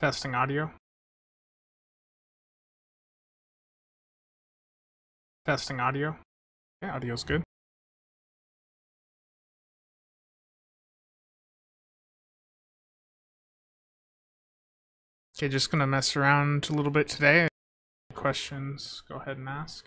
Testing audio. Testing audio. Yeah, audio's good. Okay, just gonna mess around a little bit today. Questions, go ahead and ask.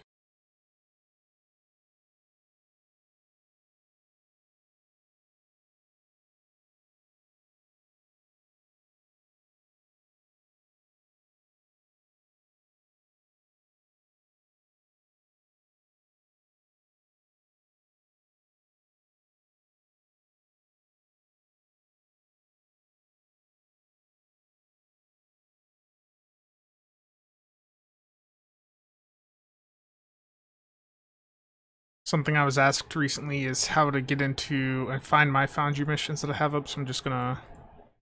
Something I was asked recently is how to get into and find my Foundry missions that I have up, so I'm just gonna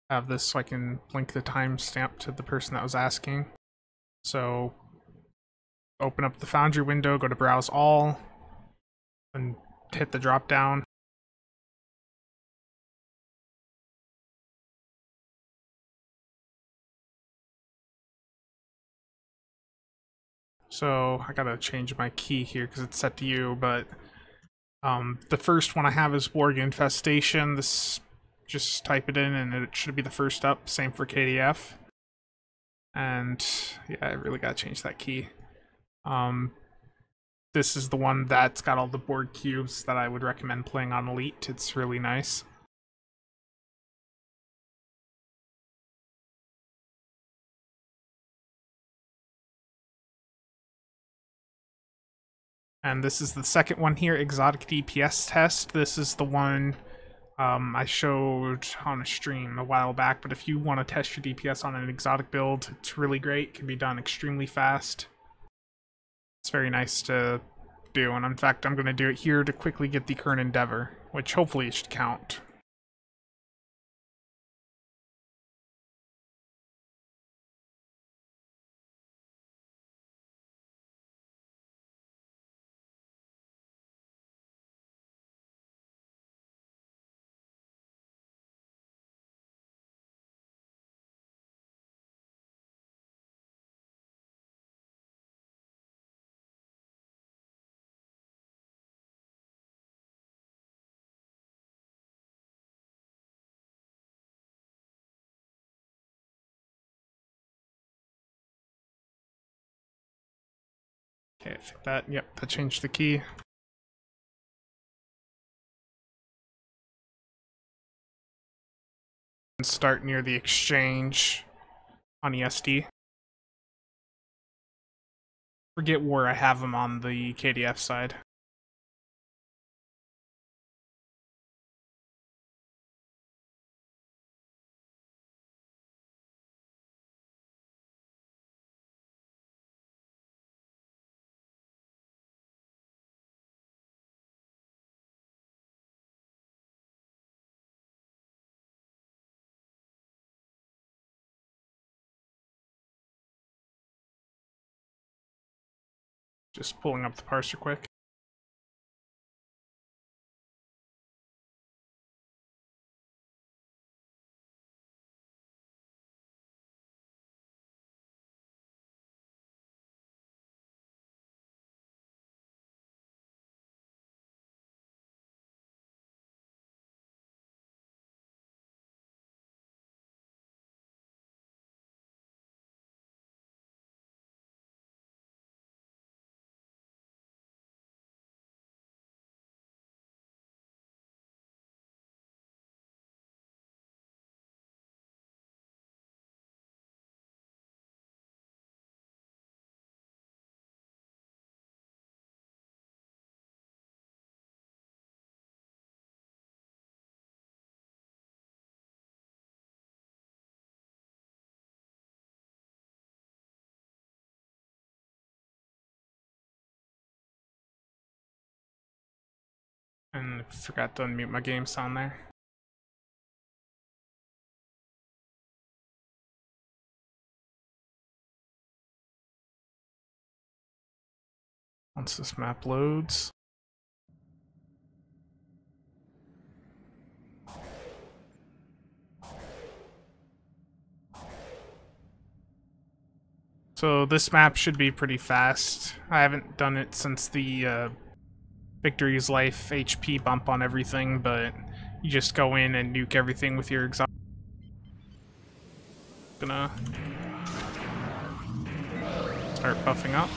have this so I can link the timestamp to the person that was asking. So open up the Foundry window, go to Browse All, and hit the drop down. So I gotta change my key here because it's set to you, but the first one I have is Warg Infestation. This, just type it in and it should be the first up. Same for KDF. And yeah, I really gotta change that key. This is the one that's got all the board cubes that I would recommend playing on Elite. It's really nice. And this is the second one here, Exotic DPS Test. This is the one I showed on a stream a while back, but if you want to test your DPS on an exotic build, it's really great. It can be done extremely fast. It's very nice to do, and in fact, I'm going to do it here to quickly get the current endeavor, which hopefully it should count. Okay, I think that, yep, that changed the key. Start near the exchange on ESD. Forget where I have them on the KDF side. Just pulling up the parser quick. And I forgot to unmute my game sound there. Once this map loads. So this map should be pretty fast. I haven't done it since the Victory's Life HP bump on everything, but you just go in and nuke everything with your exotic. Gonna start buffing up.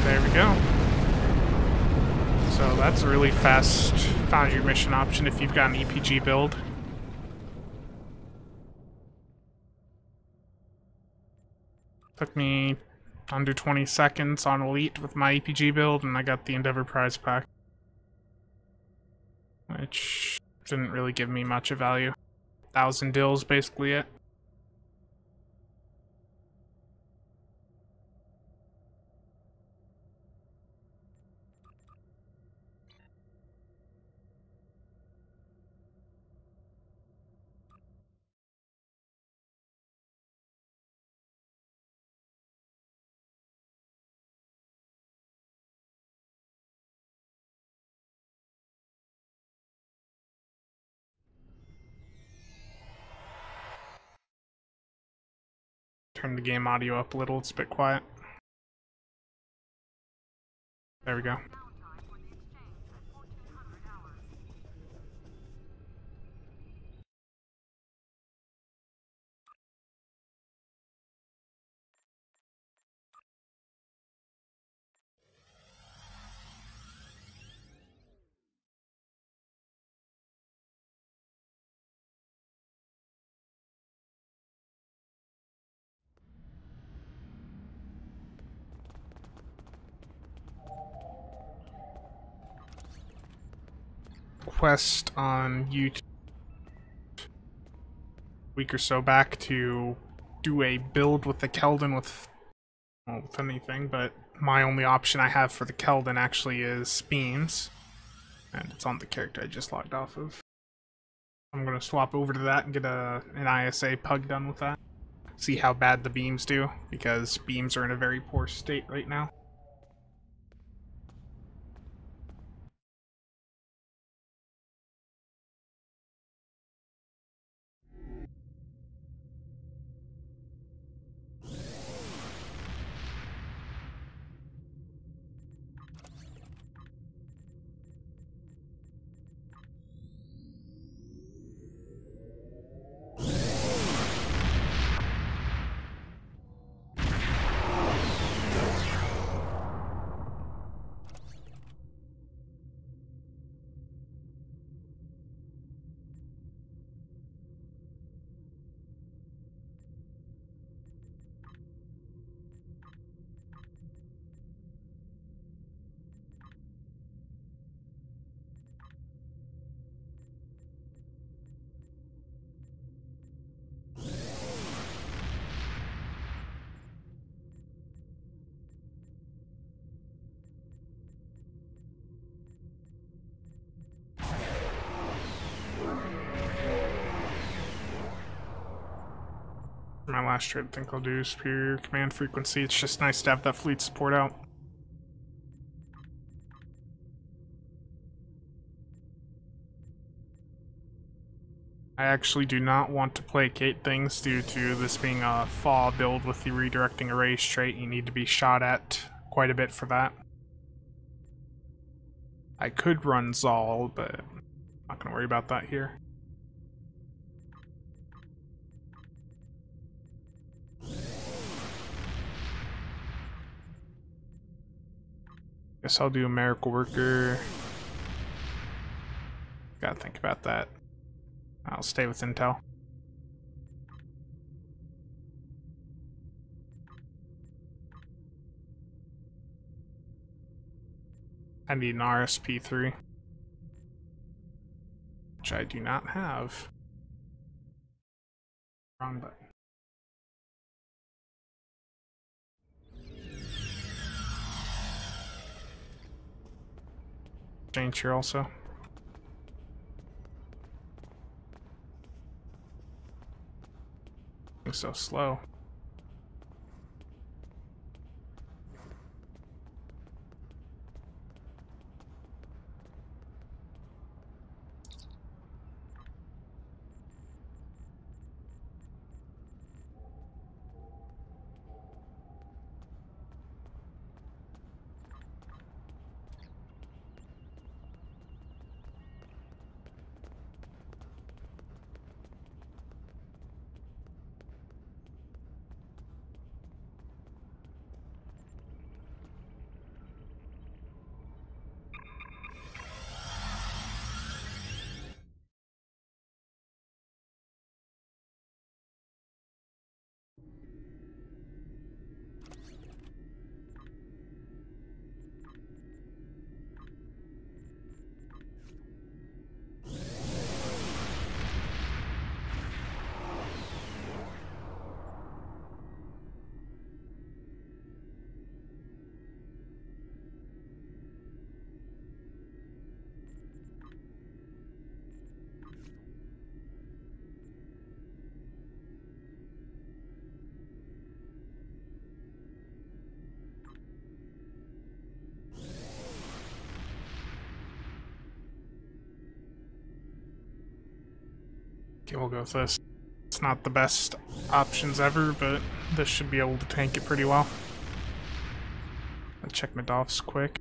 There we go. So that's a really fast Foundry mission option if you've got an EPG build. Took me under 20 seconds on Elite with my EPG build, and I got the Endeavor prize pack. Which didn't really give me much of value. 1,000 dills, basically it. Turn the game audio up a little, it's a bit quiet. There we go. Quest on YouTube a week or so back to do a build with the Keldon with anything, but my only option I have for the Keldon actually is beams, and it's on the character I just logged off of. I'm gonna swap over to that and get an ISA pug done with that. See how bad the beams do, because beams are in a very poor state right now. My last trade, I think I'll do superior command frequency. It's just nice to have that fleet support out. I actually do not want to placate things due to this being a fall build with the redirecting arrays trait. You need to be shot at quite a bit for that. I could run Zal, but I'm not going to worry about that here. Guess I'll do a Miracle Worker. Gotta think about that. I'll stay with Intel. I need an RSP3, which I do not have. Wrong button. Change here also. thing's so slow. Okay, we'll go with this. It's not the best options ever, but this should be able to tank it pretty well. I'll check my DOFs quick.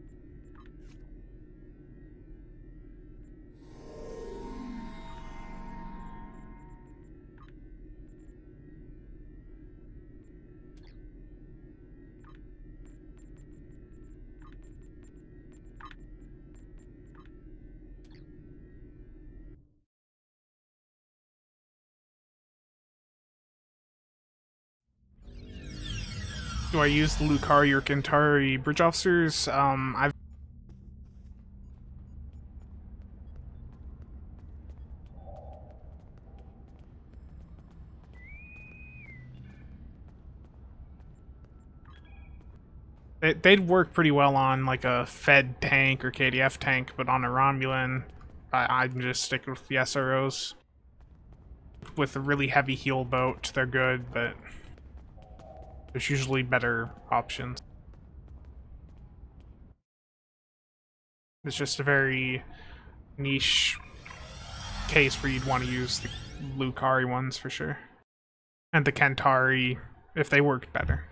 Do I use the Lucarii or Kentari bridge officers? They'd work pretty well on like a Fed tank or KDF tank, but on a Romulan, I'd just stick with the SROs. With a really heavy heal boat, they're good, but there's usually better options. It's just a very niche case where you'd want to use the Lucarii ones for sure. And the Kentari, if they worked better.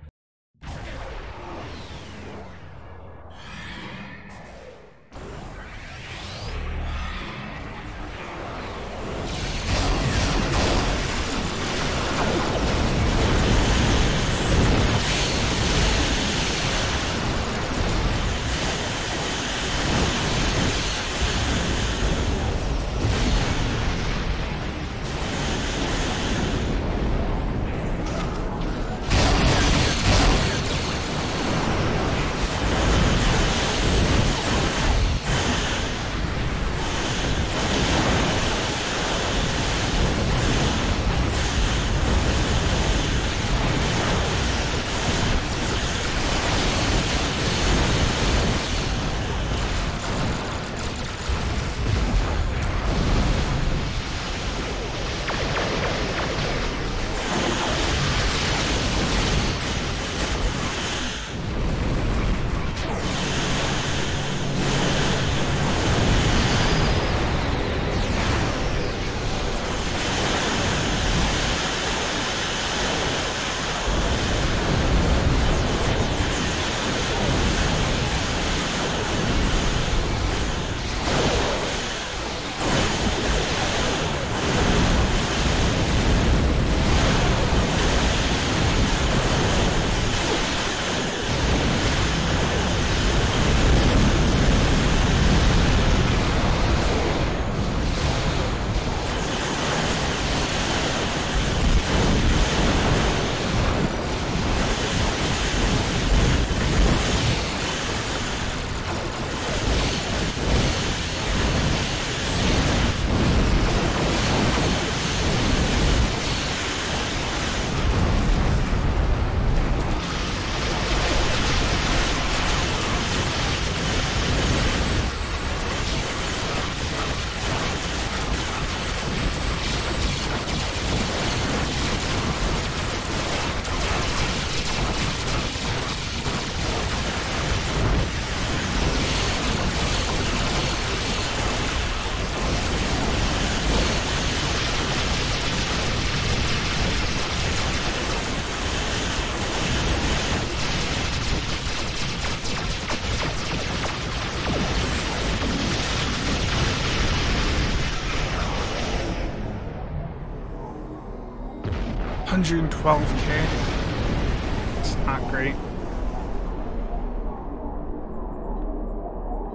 112k. It's not great.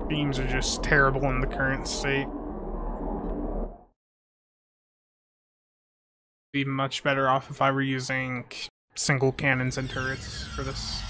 Beams are just terrible in the current state. Be much better off if I were using single cannons and turrets for this.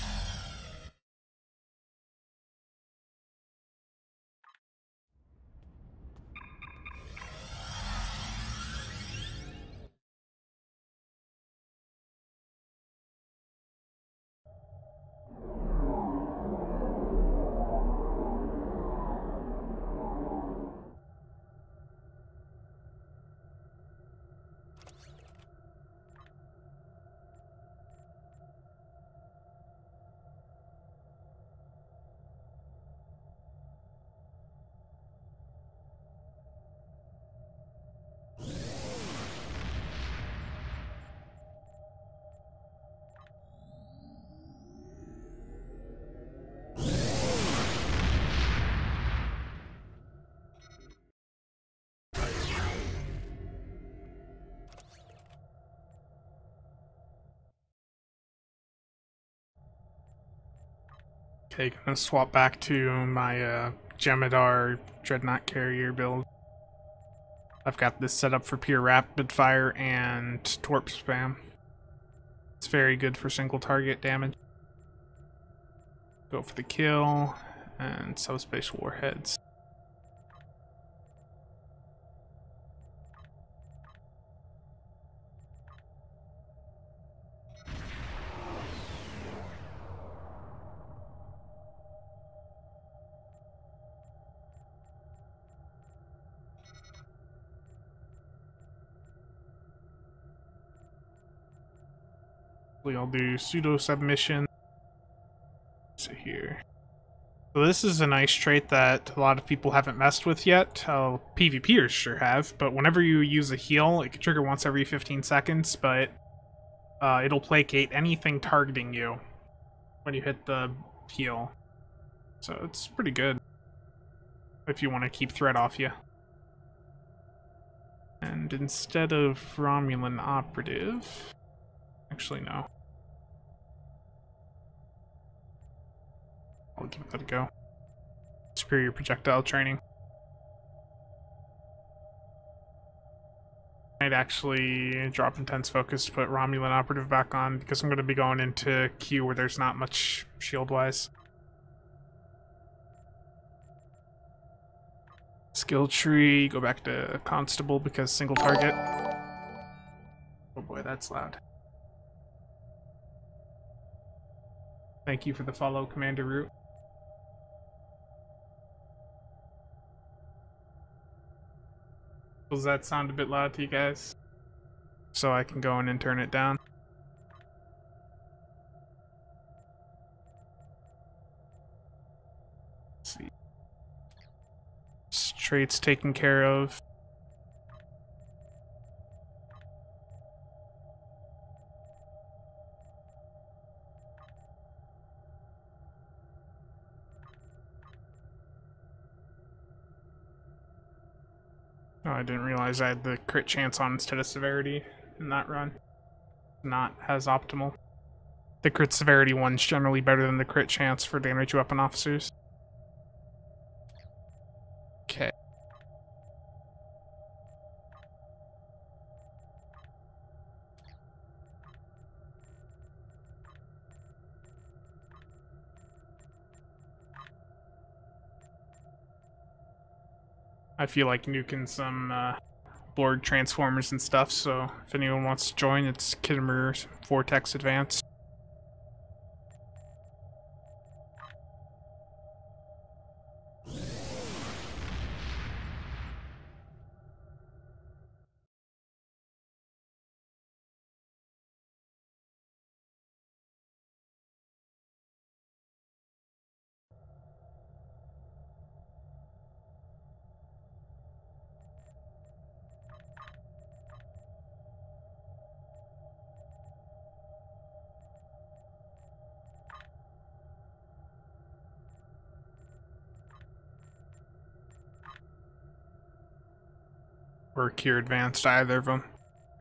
Okay, gonna swap back to my Jemadar Dreadnought Carrier build. I've got this set up for pure rapid fire and torp spam. It's very good for single target damage. Go for the kill and subspace warheads. I'll do pseudo submission. So here. So this is a nice trait that a lot of people haven't messed with yet. PvPers sure have, but whenever you use a heal, it can trigger once every 15 seconds, but it'll placate anything targeting you when you hit the heal. So it's pretty good if you want to keep threat off you. And instead of Romulan Operative... Actually, no. I'll give that a go. Superior projectile training. I'd actually drop intense focus to put Romulan Operative back on because I'm going to be going into Q where there's not much shield-wise. Skill tree, go back to Constable because single target. Oh boy, that's loud. Thank you for the follow, Commander Root. Does that sound a bit loud to you guys? So I can go in and turn it down. Let's see. Traits taken care of. Oh, I didn't realize I had the crit chance on instead of severity in that run. Not as optimal. The crit severity one's generally better than the crit chance for damage weapon officers. Okay. I feel like nuking some Borg transformers and stuff, so if anyone wants to join, it's Kittimer Vortex Advance. Or Cure Advanced, either of them.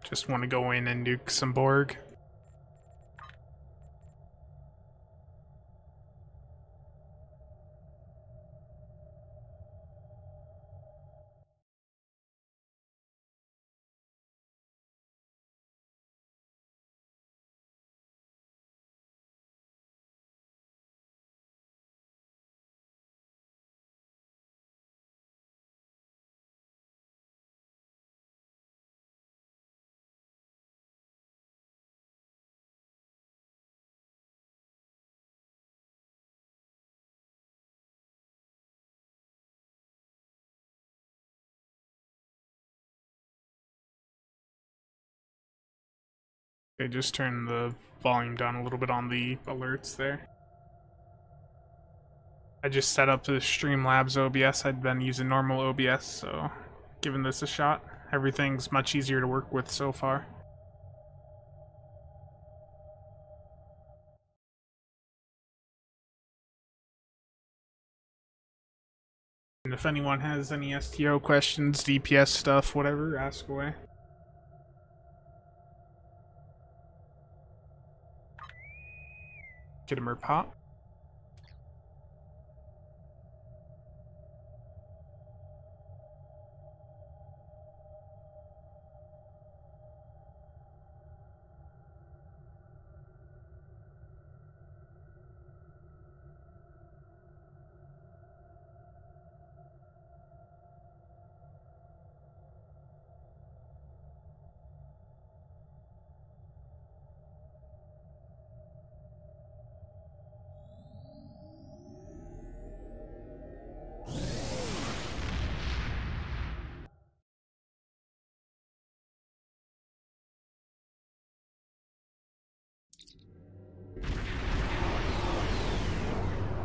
Just want to go in and nuke some Borg. Okay, just turn the volume down a little bit on the alerts there. I just set up the Streamlabs OBS. I'd been using normal OBS, so giving this a shot. Everything's much easier to work with so far. And if anyone has any STO questions, DPS stuff, whatever, ask away. Get him or pop.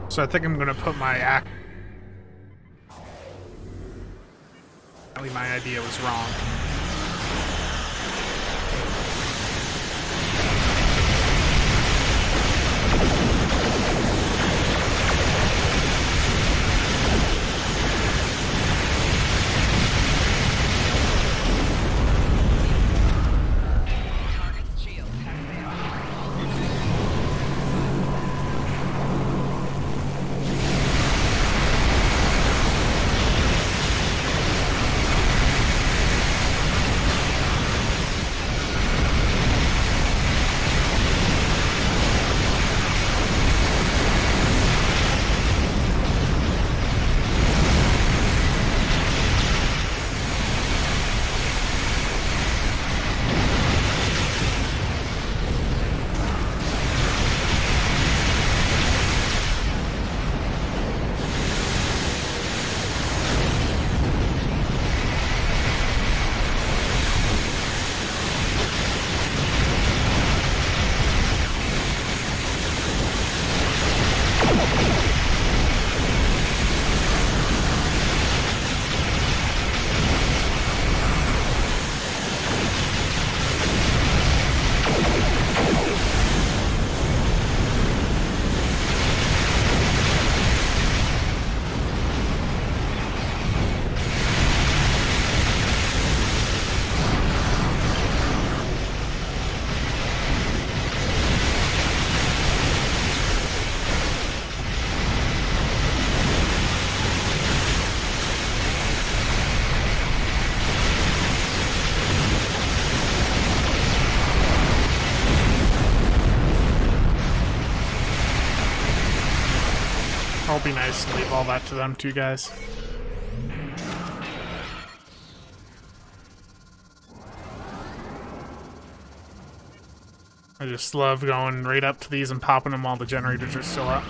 So I think I'm gonna put my Apparently my idea was wrong. It'll be nice to leave all that to them too, guys. I just love going right up to these and popping them while the generators are still up.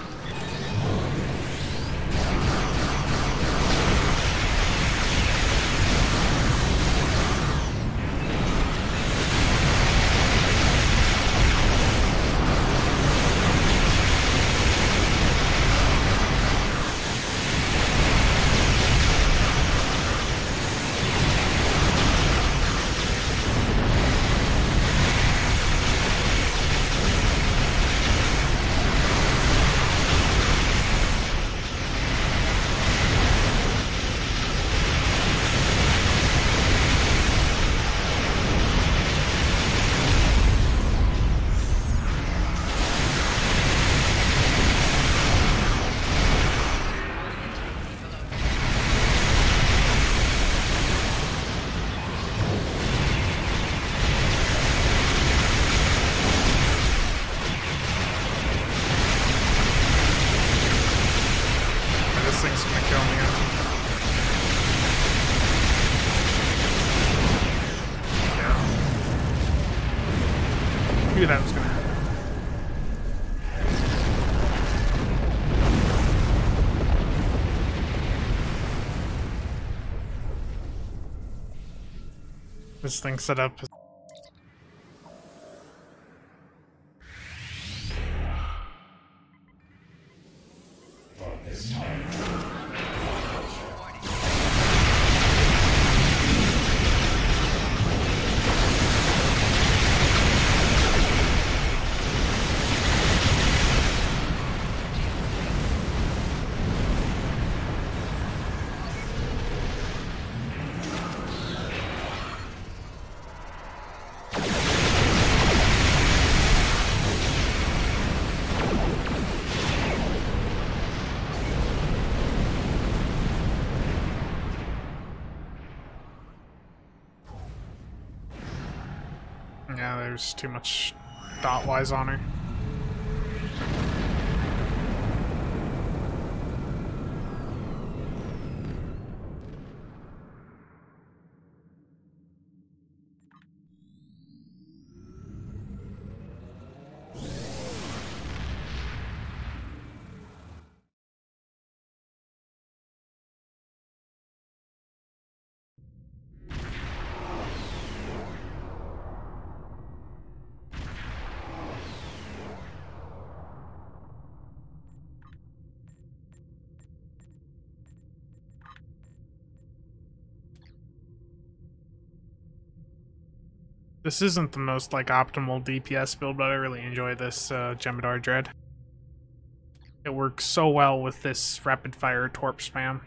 this thing set up. Yeah, there's too much dot-wise on her. This isn't the most, like, optimal DPS build, but I really enjoy this Jem'Hadar Dread. It works so well with this rapid-fire torp spam.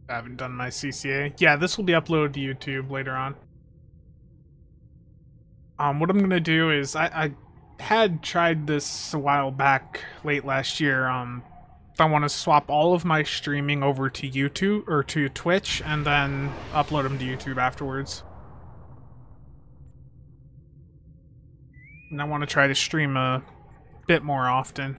I haven't done my CCA. Yeah, this will be uploaded to YouTube later on. What I'm gonna do is I had tried this a while back, late last year. I want to swap all of my streaming over to YouTube or to Twitch, and then upload them to YouTube afterwards. And I want to try to stream a bit more often.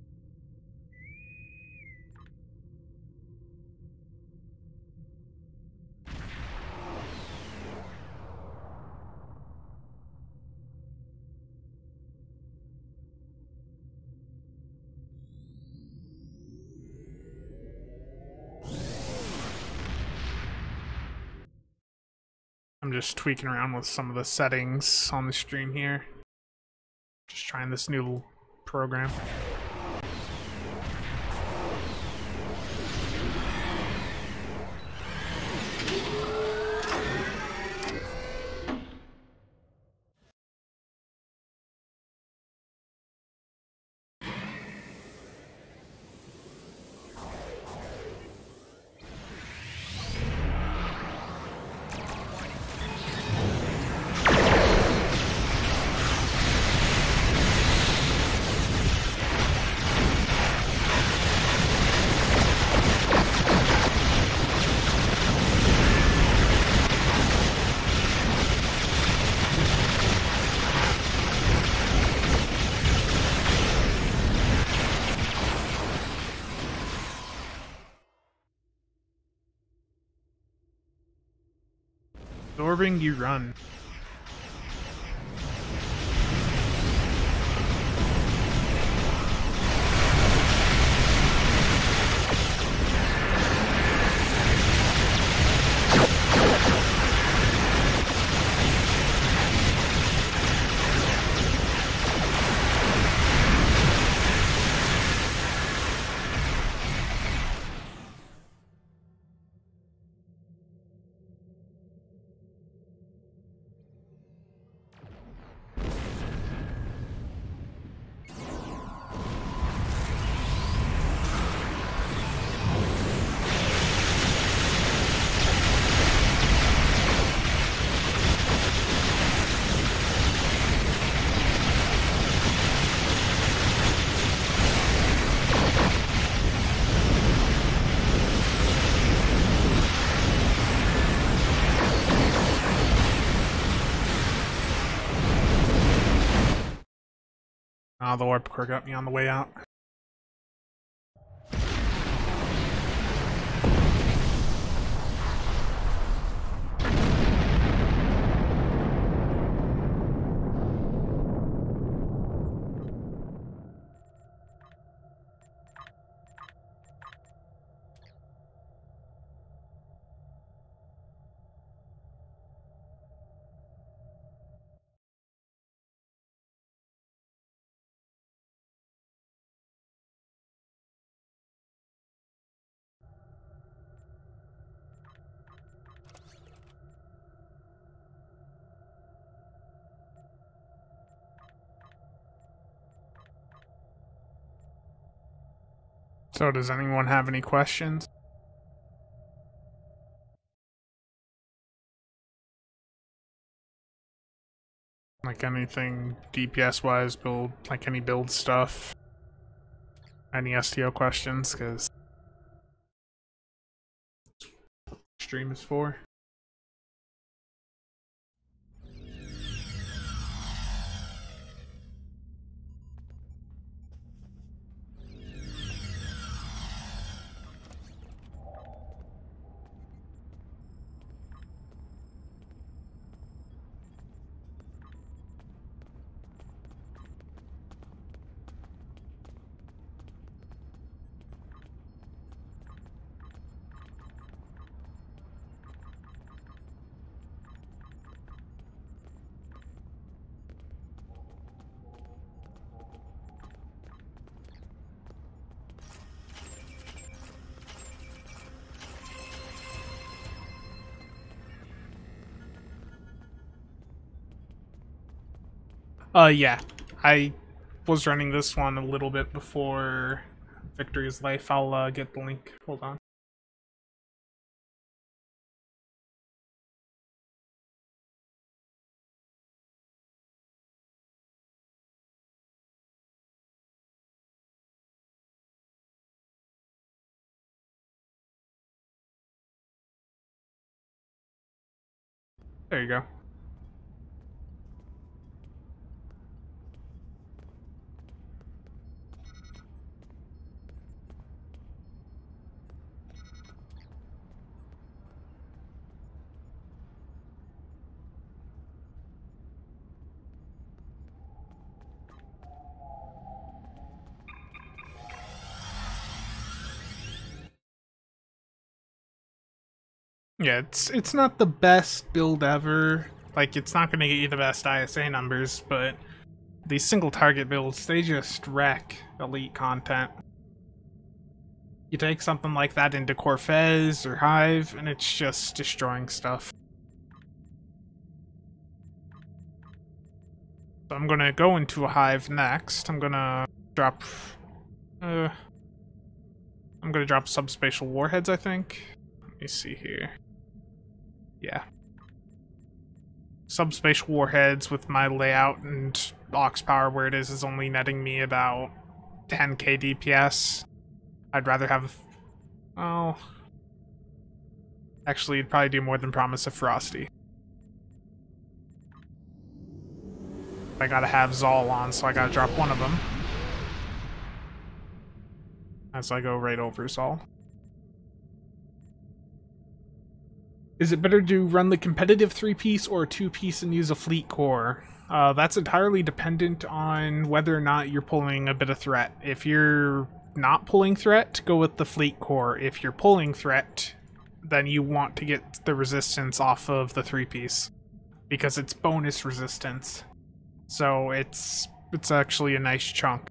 I'm just tweaking around with some of the settings on the stream here. Just trying this new program. Absorbing, you run. The warp core got me on the way out. So does anyone have any questions? Like anything DPS wise, build, like any build stuff? Any STO questions? Because stream is for. Yeah. I was running this one a little bit before Victory's Life. I'll get the link. Hold on. There you go. Yeah, it's not the best build ever. Like, it's not going to get you the best ISA numbers, but these single target builds, they just wreck elite content. You take something like that into Corfez or Hive, and it's just destroying stuff. So I'm gonna go into a Hive next. I'm gonna drop... I'm gonna drop subspatial warheads, I think. Let me see here. Yeah. Subspatial warheads with my layout and aux power where it is only netting me about 10k DPS. I'd rather have... well... actually, it'd probably do more than promise of Frosty. I gotta have Zal on, so I gotta drop one of them. As I go right over Zal. Is it better to run the competitive 3-piece or a 2-piece and use a fleet core? That's entirely dependent on whether or not you're pulling a bit of threat. If you're not pulling threat, go with the fleet core. If you're pulling threat, then you want to get the resistance off of the 3-piece. Because it's bonus resistance. So it's actually a nice chunk.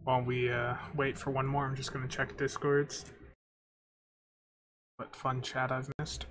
While we wait for one more, I'm just gonna check Discords. What fun chat I've missed.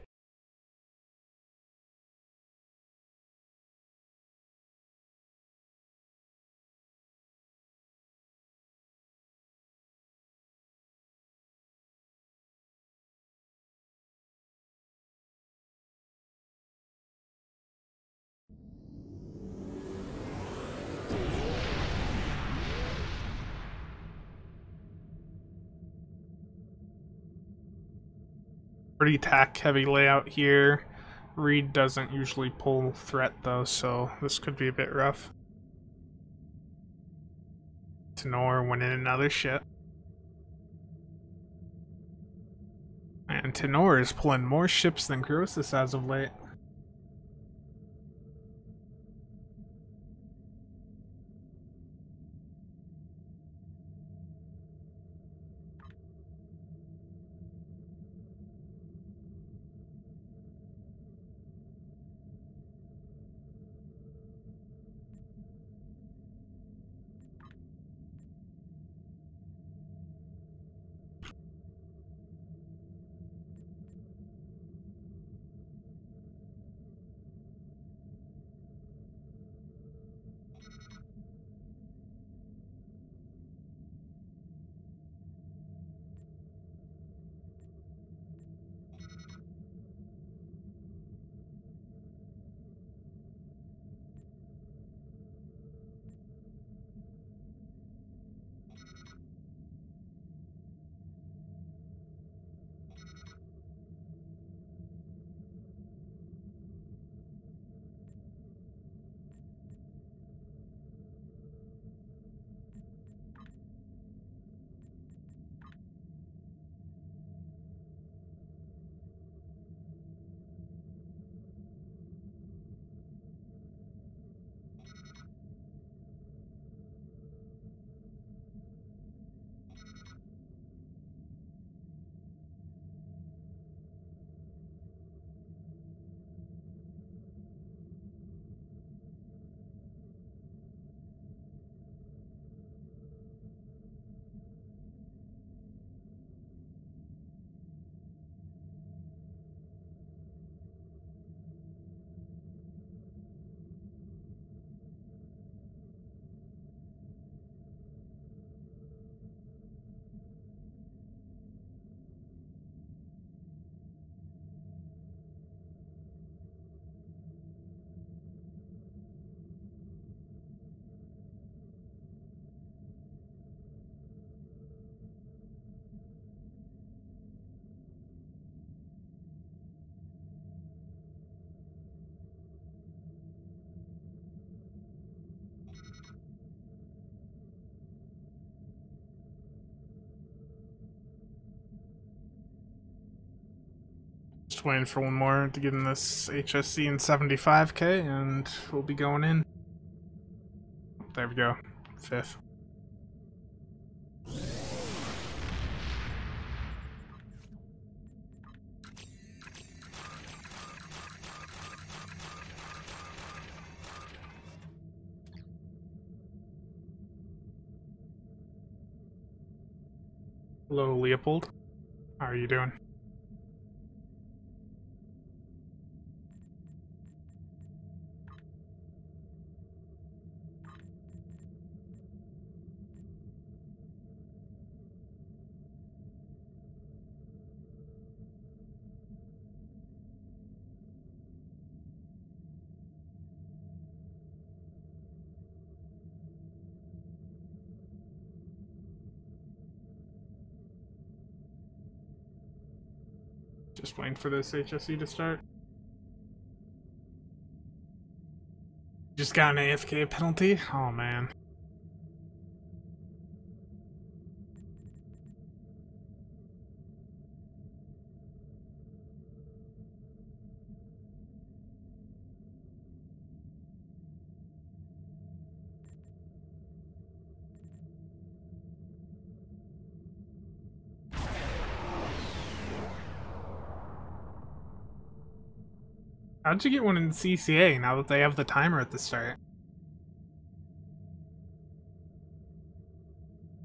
Pretty tack-heavy layout here. Reed doesn't usually pull threat though, so this could be a bit rough. Tenor went in another ship. And Tenor is pulling more ships than Croesus as of late. Just waiting for one more to get in this HSC in 75k, and we'll be going in. There we go. 5th. Hello, Leopold. How are you doing? Just waiting for this HSC to start. Just got an AFK penalty? Oh man. How'd you get one in CCA now that they have the timer at the start?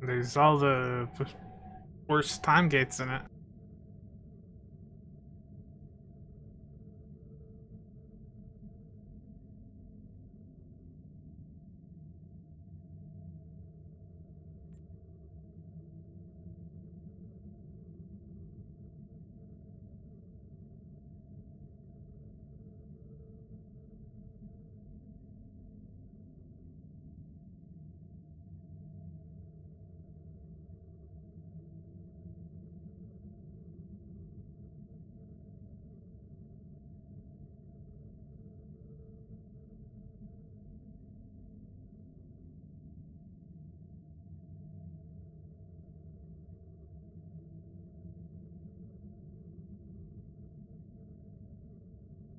There's all the worst time gates in it.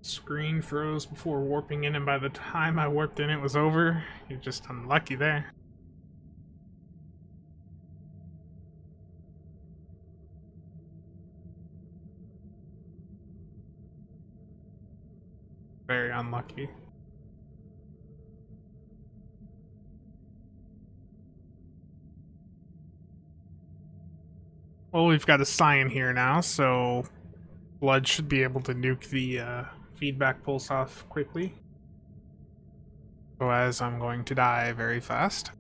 Screen froze before warping in, and by the time I warped in, it was over. You're just unlucky there. Very unlucky. Well, we've got a sign here now, so Blood should be able to nuke the feedback pulse off quickly. So as I'm going to die very fast.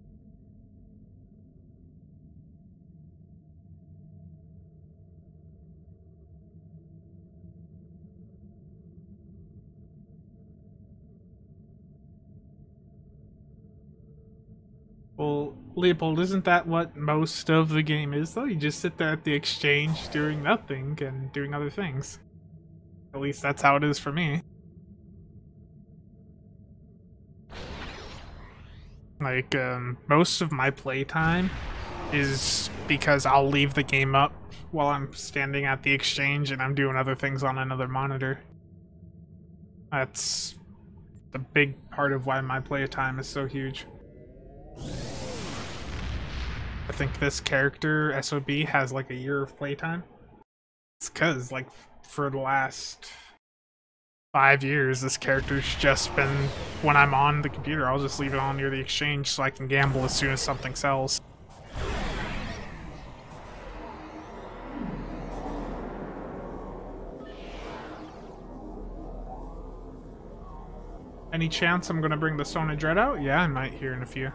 Well, Leopold, isn't that what most of the game is, though? You just sit there at the exchange doing nothing and doing other things. At least that's how it is for me. Like, most of my playtime is because I'll leave the game up while I'm standing at the exchange and I'm doing other things on another monitor. That's the big part of why my playtime is so huge. I think this character, SOB, has like a year of playtime. It's cause, like, for the last 5 years, this character's just been, when I'm on the computer, I'll just leave it on near the exchange so I can gamble as soon as something sells. Any chance I'm gonna bring the Sona Dread out? Yeah, I might here in a few.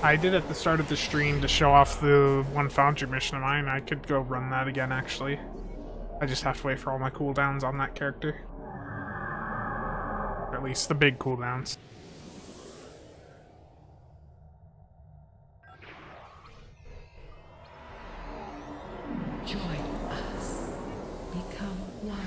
I did at the start of the stream to show off the one Foundry mission of mine. I could go run that again, actually. I just have to wait for all my cooldowns on that character. Or at least the big cooldowns. Join us. Become one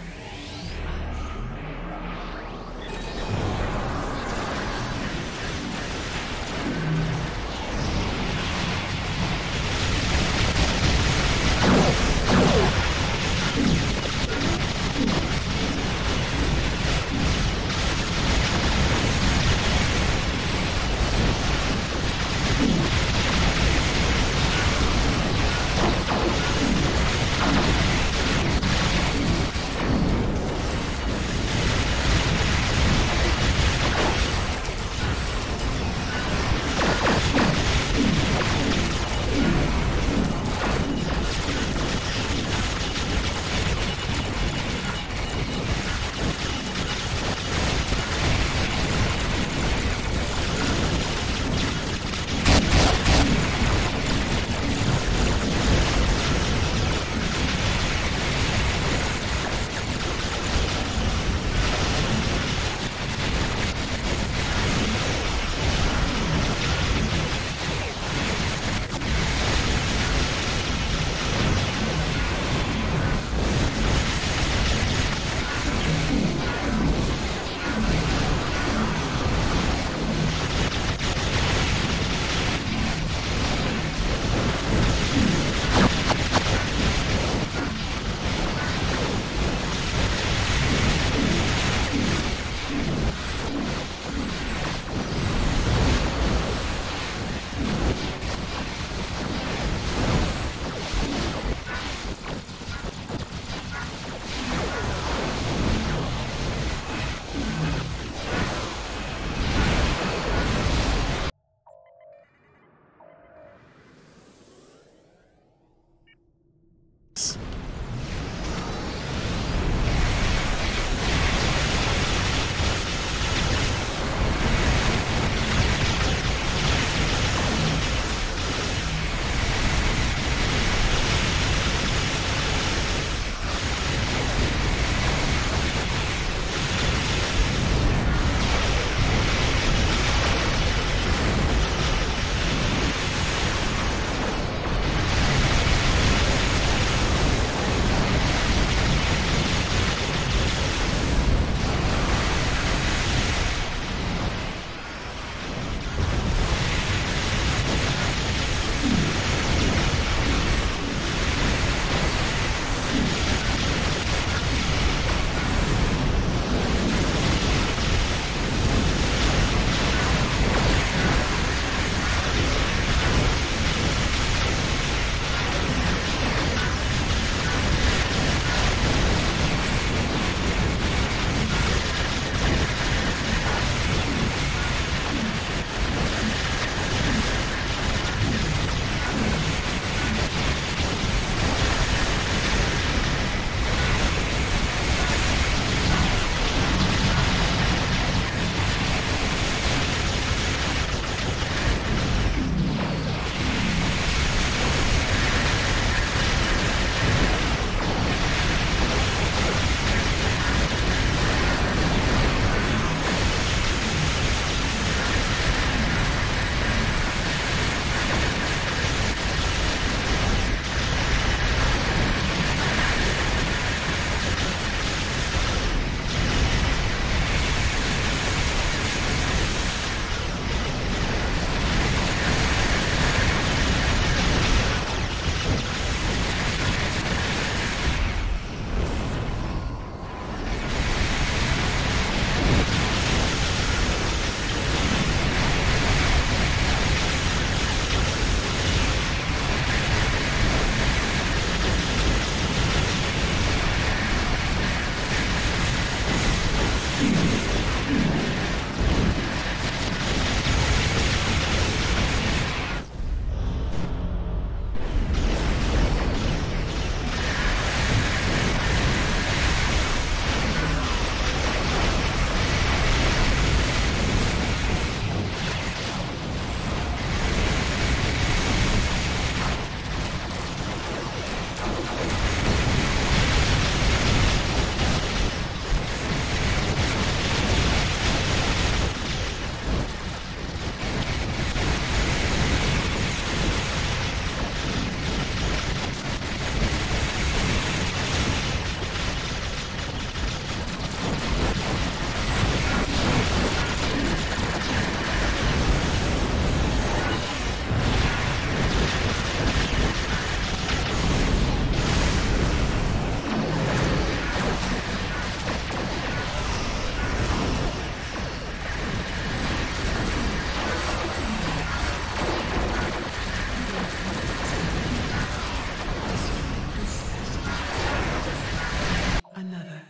Another.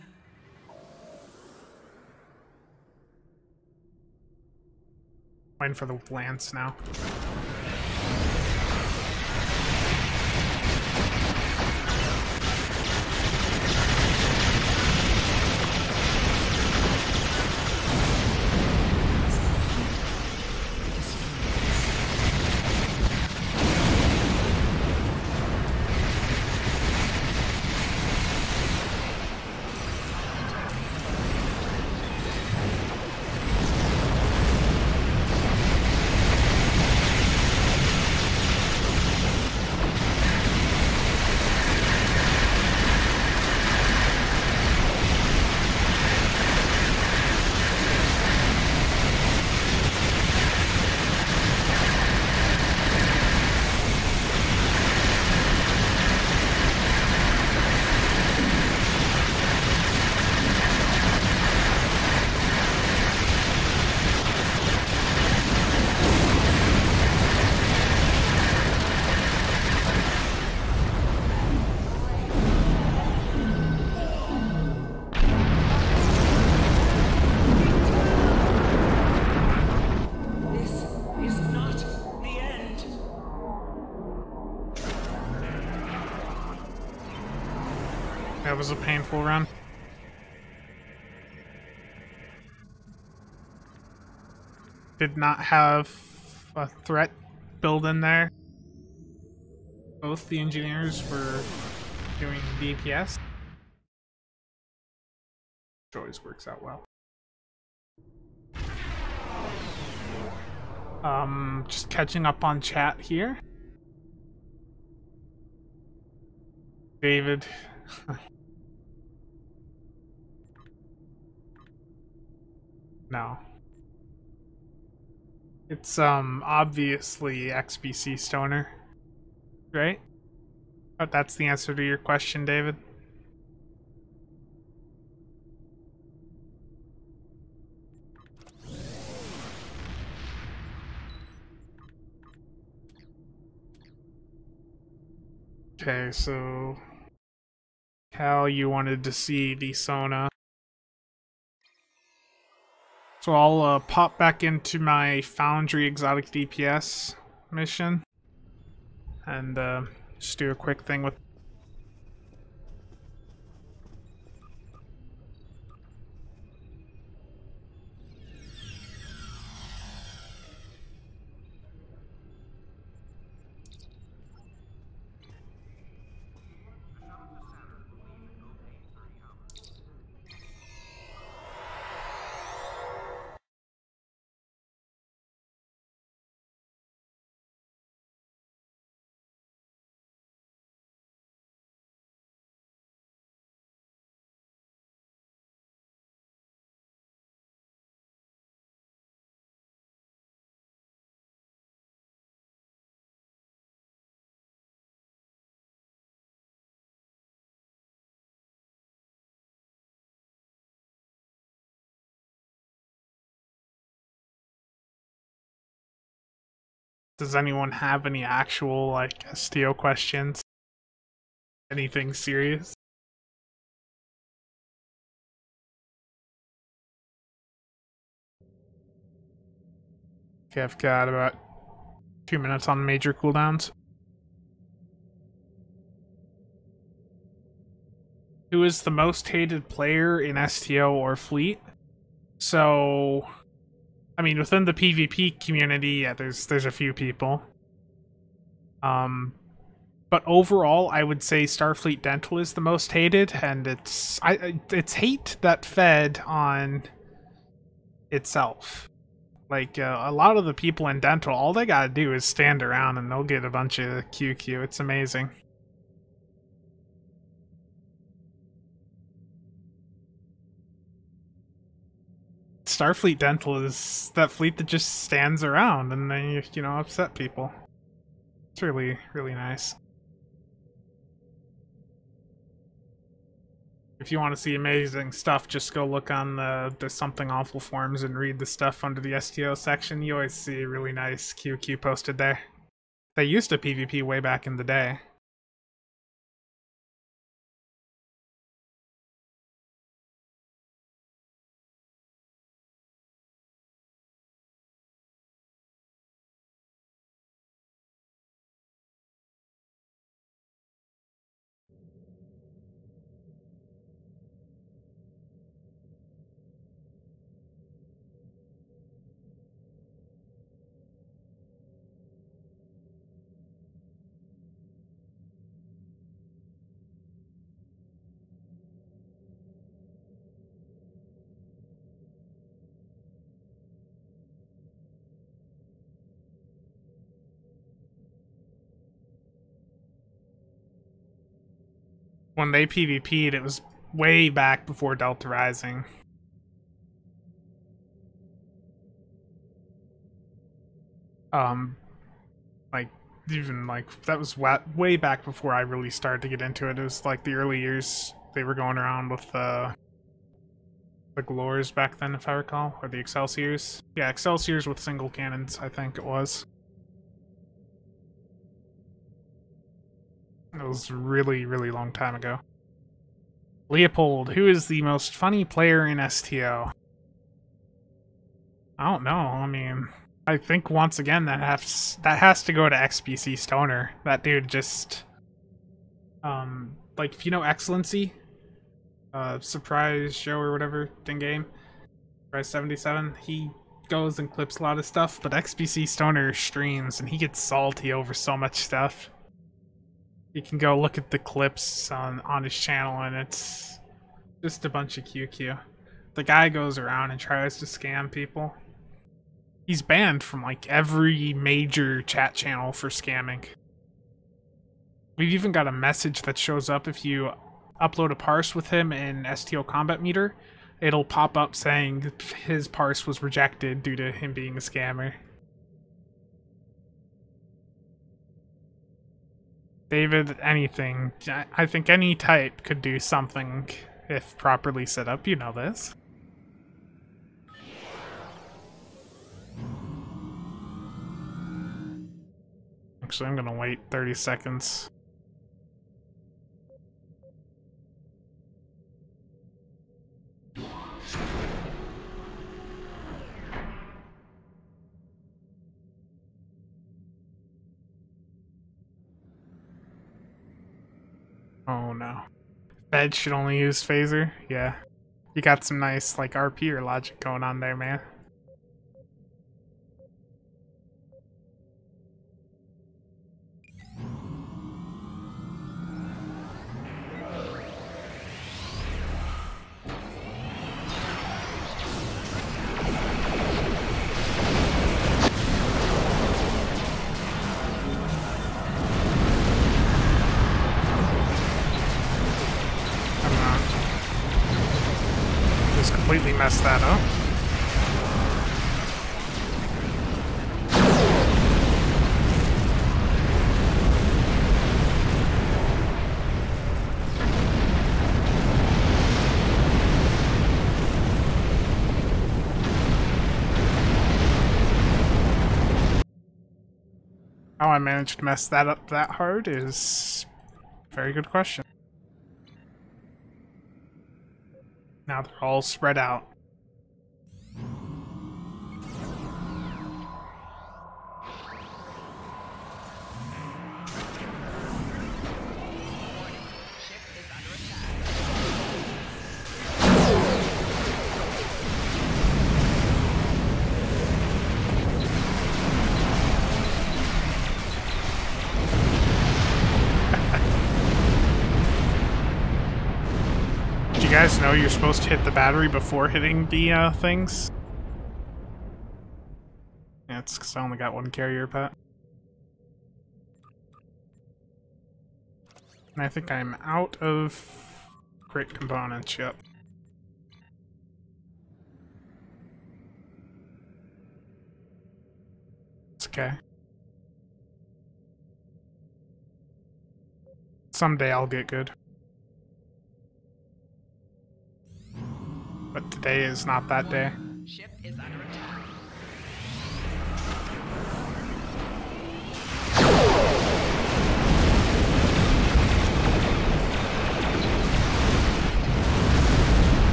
Waiting for the lance now. That was a painful run. Did not have a threat build in there. Both the engineers were doing DPS. Which always works out well. Just catching up on chat here. David. No. It's obviously XBC Stoner, right? But that's the answer to your question, David. Okay, so Cal, you wanted to see the Sona. So I'll pop back into my Foundry exotic DPS mission and just do a quick thing with. Does anyone have any actual, like, STO questions? Anything serious? Okay, I've got about 2 minutes on major cooldowns. Who is the most hated player in STO or Fleet? So, I mean, within the PvP community, yeah, there's a few people. But overall, I would say Starfleet Dental is the most hated, and it's hate that fed on itself. Like, a lot of the people in Dental, all they gotta do is stand around and they'll get a bunch of QQ. It's amazing. Starfleet Dental is that fleet that just stands around and they, you know, upset people. It's really, really nice. If you want to see amazing stuff, just go look on the Something Awful forums and read the stuff under the STO section. You always see really nice QQ posted there. They used to PvP way back in the day. When they PvP'd, it was way back before Delta Rising. Like, even, like, that was way back before I really started to get into it. It was, like, the early years they were going around with, the Glores back then, if I recall, or the Excelsiors. Yeah, Excelsiors with single cannons, I think it was. It was really, really long time ago. Leopold, who is the most funny player in STO? I don't know. I mean, I think once again that has to go to XBC Stoner. That dude just, like, if you know Excellency, Surprise Show or whatever, in game, Surprise 77, he goes and clips a lot of stuff, but XBC Stoner streams and he gets salty over so much stuff. You can go look at the clips on his channel, and it's just a bunch of QQ. The guy goes around and tries to scam people. He's banned from, like, every major chat channel for scamming. We've even got a message that shows up if you upload a parse with him in STO Combat Meter. It'll pop up saying his parse was rejected due to him being a scammer. David, anything. I think any type could do something if properly set up. You know this. Actually, I'm gonna wait 30 seconds. Oh no. Fed should only use phaser? Yeah. You got some nice, like, RP or logic going on there, man. Completely messed that up. How I managed to mess that up that hard is a very good question. Now they're all spread out. guys know you're supposed to hit the battery before hitting the things? Yeah, it's because I only got one carrier pet. And I think I'm out of great components, yep. It's okay. Someday I'll get good. But today is not that day. Ship is under attack.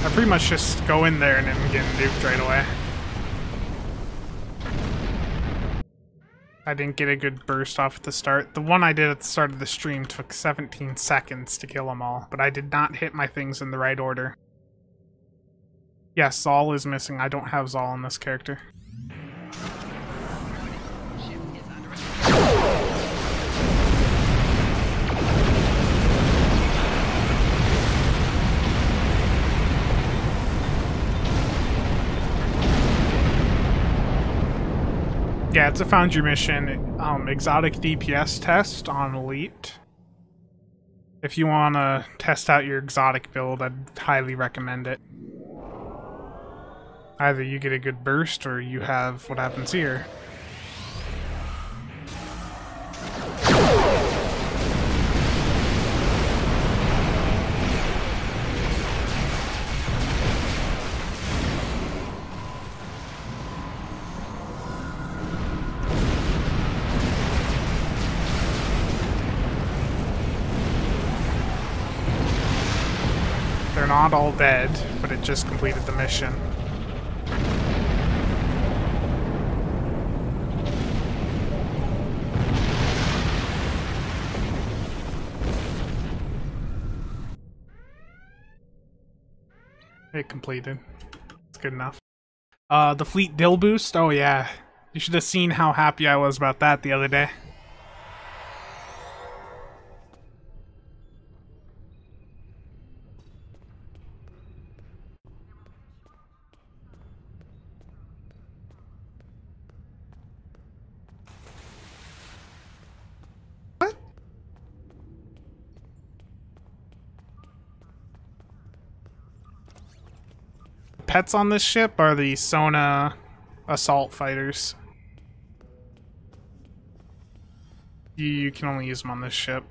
I pretty much just go in there and then get nuked right away. I didn't get a good burst off at the start. The one I did at the start of the stream took 17 seconds to kill them all, but I did not hit my things in the right order. Yes, Zal is missing. I don't have Zal in this character. Ship is under attack. Yeah, it's a Foundry mission, exotic DPS test on Elite. If you want to test out your exotic build, I'd highly recommend it. Either you get a good burst, or you have what happens here. They're not all dead, but it just completed the mission. It completed. It's good enough. The fleet dill boost? Oh yeah. You should have seen how happy I was about that the other day. Pets on this ship are the Sona assault fighters. You can only use them on this ship.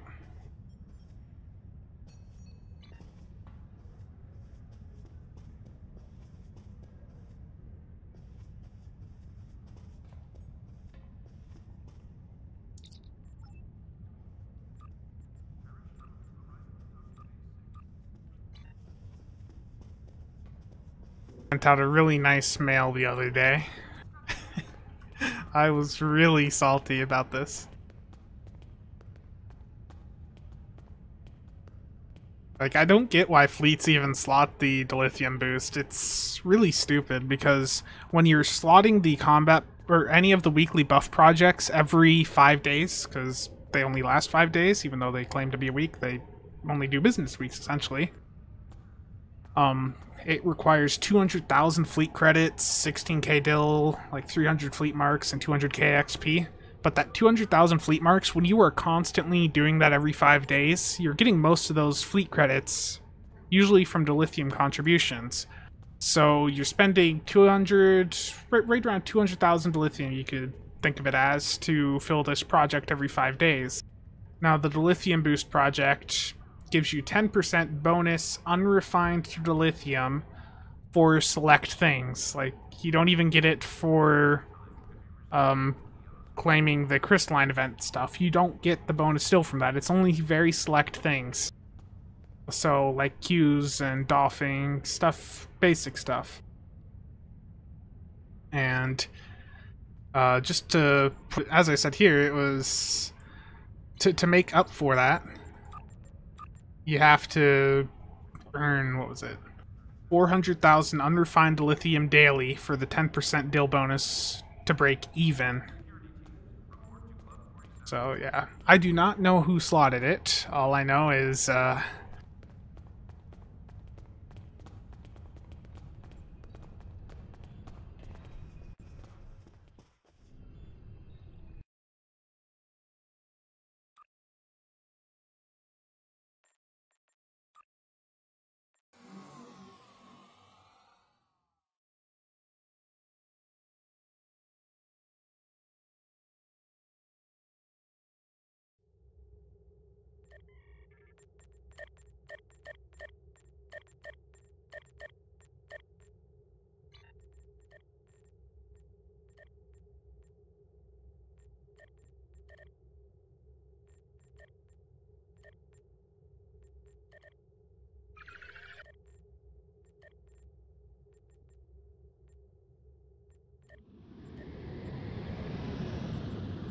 Sent out a really nice mail the other day. I was really salty about this. Like, I don't get why fleets even slot the Dilithium boost. It's really stupid, because when you're slotting the combat or any of the weekly buff projects every 5 days, because they only last 5 days, even though they claim to be a week, they only do business weeks essentially. It requires 200,000 fleet credits, 16k dill, like 300 fleet marks, and 200k XP. But that 200,000 fleet marks, when you are constantly doing that every 5 days, you're getting most of those fleet credits, usually from Dilithium contributions. So you're spending 200, right around 200,000 Dilithium, you could think of it as, to fill this project every 5 days. Now the Dilithium Boost project gives you 10% bonus unrefined Dilithium for select things. Like, you don't even get it for claiming the crystalline event stuff. You don't get the bonus still from that. It's only very select things. So, like queues and doffing stuff, basic stuff. And just to, as I said here, it was to make up for that, you have to earn, what was it, 400,000 unrefined Dilithium daily for the 10% dill bonus to break even. So yeah, I do not know who slotted it. All I know is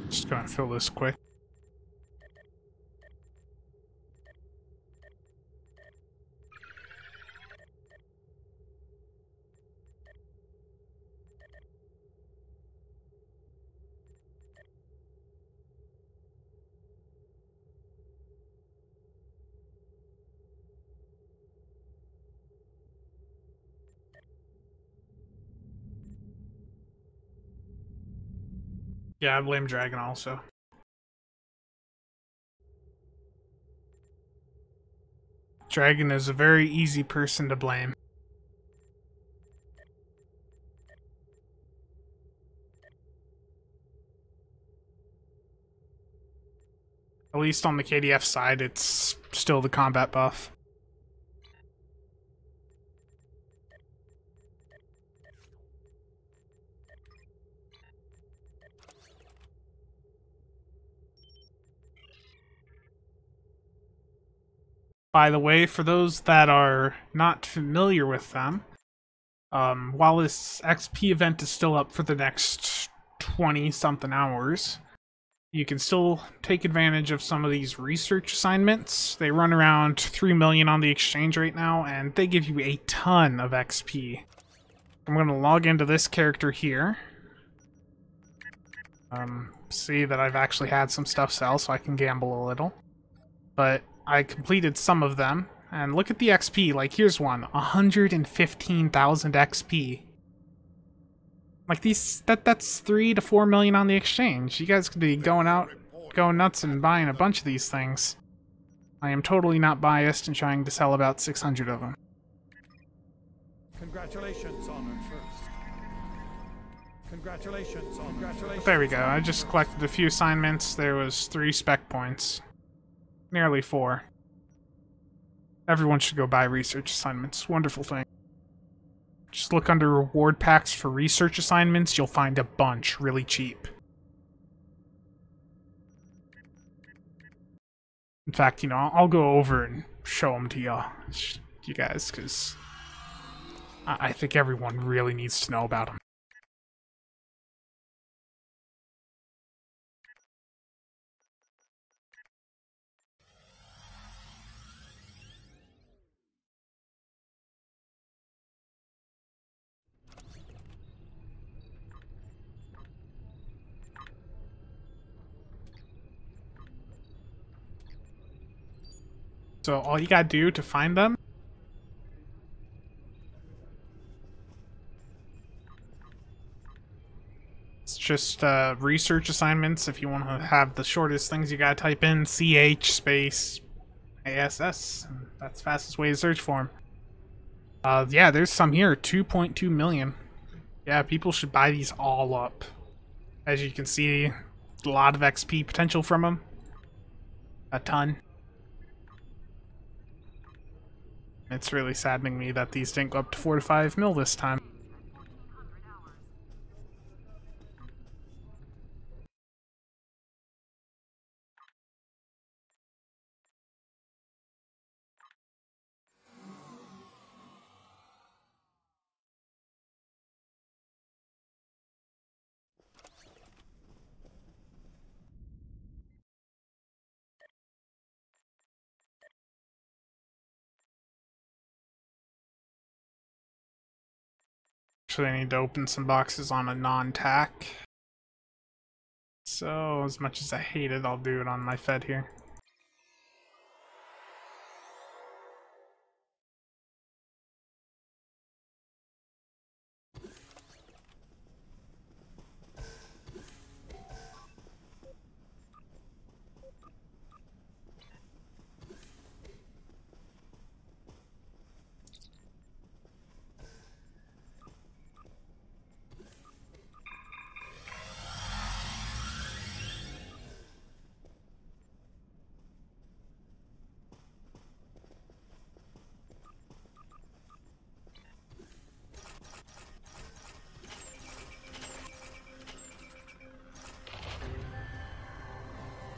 just gonna fill this quick. Yeah, I blame Dragon also. Dragon is a very easy person to blame. At least on the KDF side, it's still the combat buff. By the way, for those that are not familiar with them, while this XP event is still up for the next 20-something hours, you can still take advantage of some of these research assignments. They run around 3 million on the exchange right now, and they give you a ton of XP. I'm going to log into this character here. See that I've actually had some stuff sell, so I can gamble a little. But I completed some of them, and look at the XP. Like, here's one, 115,000 XP. Like, that's 3 to 4 million on the exchange. You guys could be going nuts and buying a bunch of these things. I am totally not biased and trying to sell about 600 of them. Congratulations on it first. Congratulations on congratulations. There we go. I just collected a few assignments. There was 3 spec points. Nearly 4. Everyone should go buy research assignments. Wonderful thing. Just look under reward packs for research assignments. You'll find a bunch really cheap. In fact, you know, I'll go over and show them to you guys, because I think everyone really needs to know about them. So all you gotta do to find them is just research assignments. If you want to have the shortest things, you gotta type in CH space ASS. That's the fastest way to search for them. Yeah, there's some here, 2.2 million. Yeah, people should buy these all up. As you can see, a lot of XP potential from them. A ton. It's really saddening me that these didn't go up to 4 to 5 mil this time. Actually, I need to open some boxes on a non-tack. So, as much as I hate it, I'll do it on my Fed here.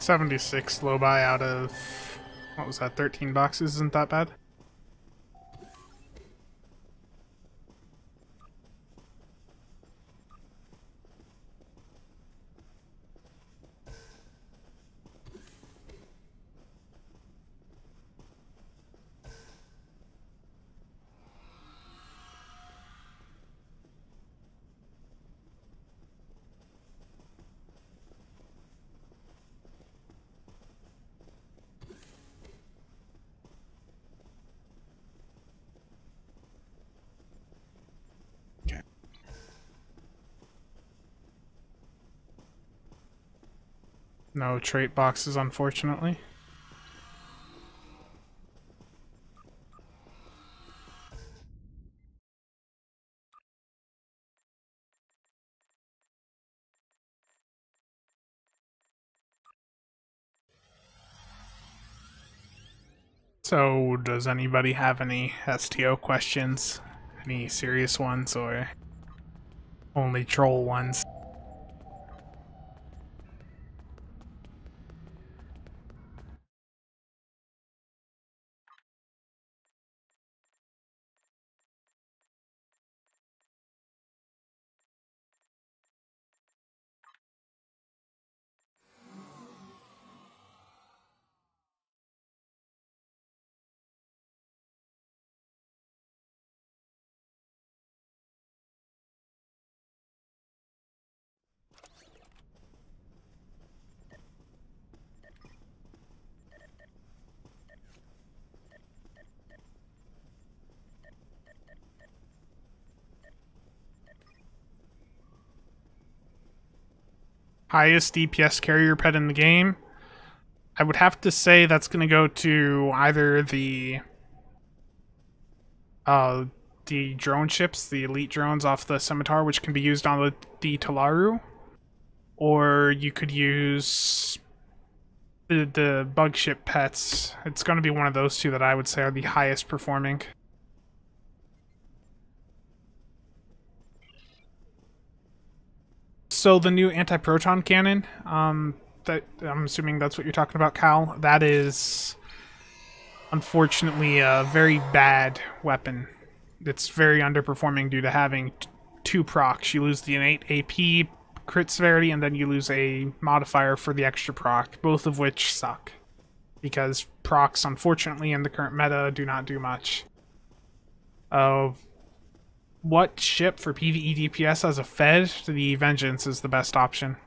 $76 low buy out of, what was that, 13 boxes? Isn't that bad? Okay. No trait boxes, unfortunately. So, does anybody have any STO questions? Any serious ones, or only troll ones? Highest DPS carrier pet in the game? I would have to say that's going to go to either uh, the drone ships, the elite drones off the Scimitar, which can be used on the Talaru, or you could use the bug ship pets. It's going to be one of those two that I would say are the highest performing. So the new anti-proton cannon, that I'm assuming that's what you're talking about, Cal. That is unfortunately a very bad weapon. It's very underperforming due to having two procs. You lose the innate AP crit severity, and then you lose a modifier for the extra proc, both of which suck. Because procs, unfortunately, in the current meta, do not do much. What ship for PvE DPS as a Fed? The Vengeance is the best option.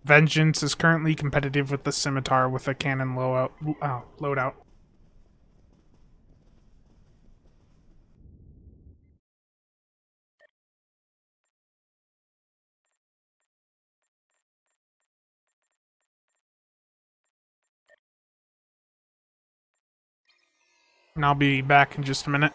Vengeance is currently competitive with the Scimitar with a cannon loadout. And I'll be back in just a minute.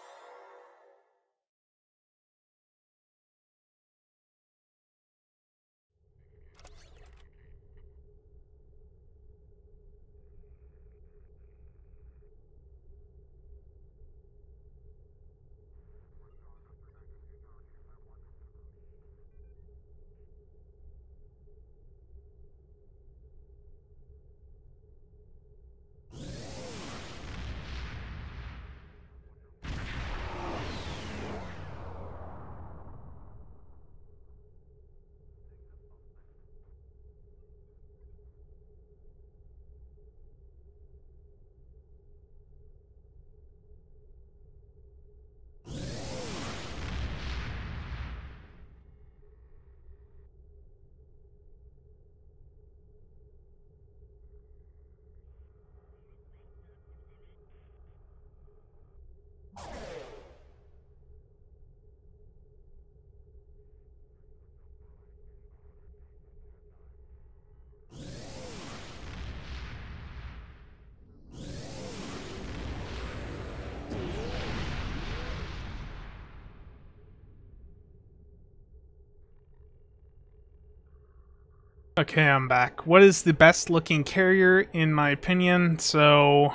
Okay, I'm back. What is the best looking carrier in my opinion? So,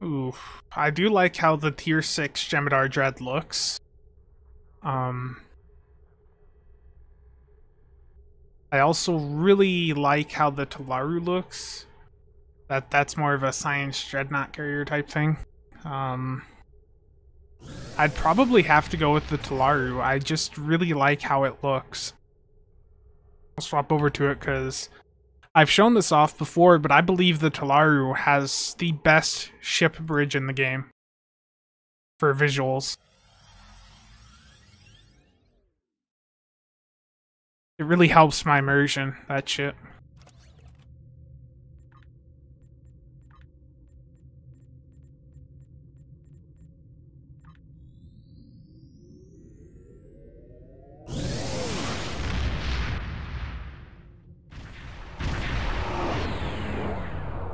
ooh, I do like how the tier 6 Jemadar Dread looks. I also really like how the Talaru looks. That's more of a science dreadnought carrier type thing. I'd probably have to go with the Talaru. I just really like how it looks. I'll swap over to it because I've shown this off before, but I believe the Talaru has the best ship bridge in the game for visuals. It really helps my immersion, that shit.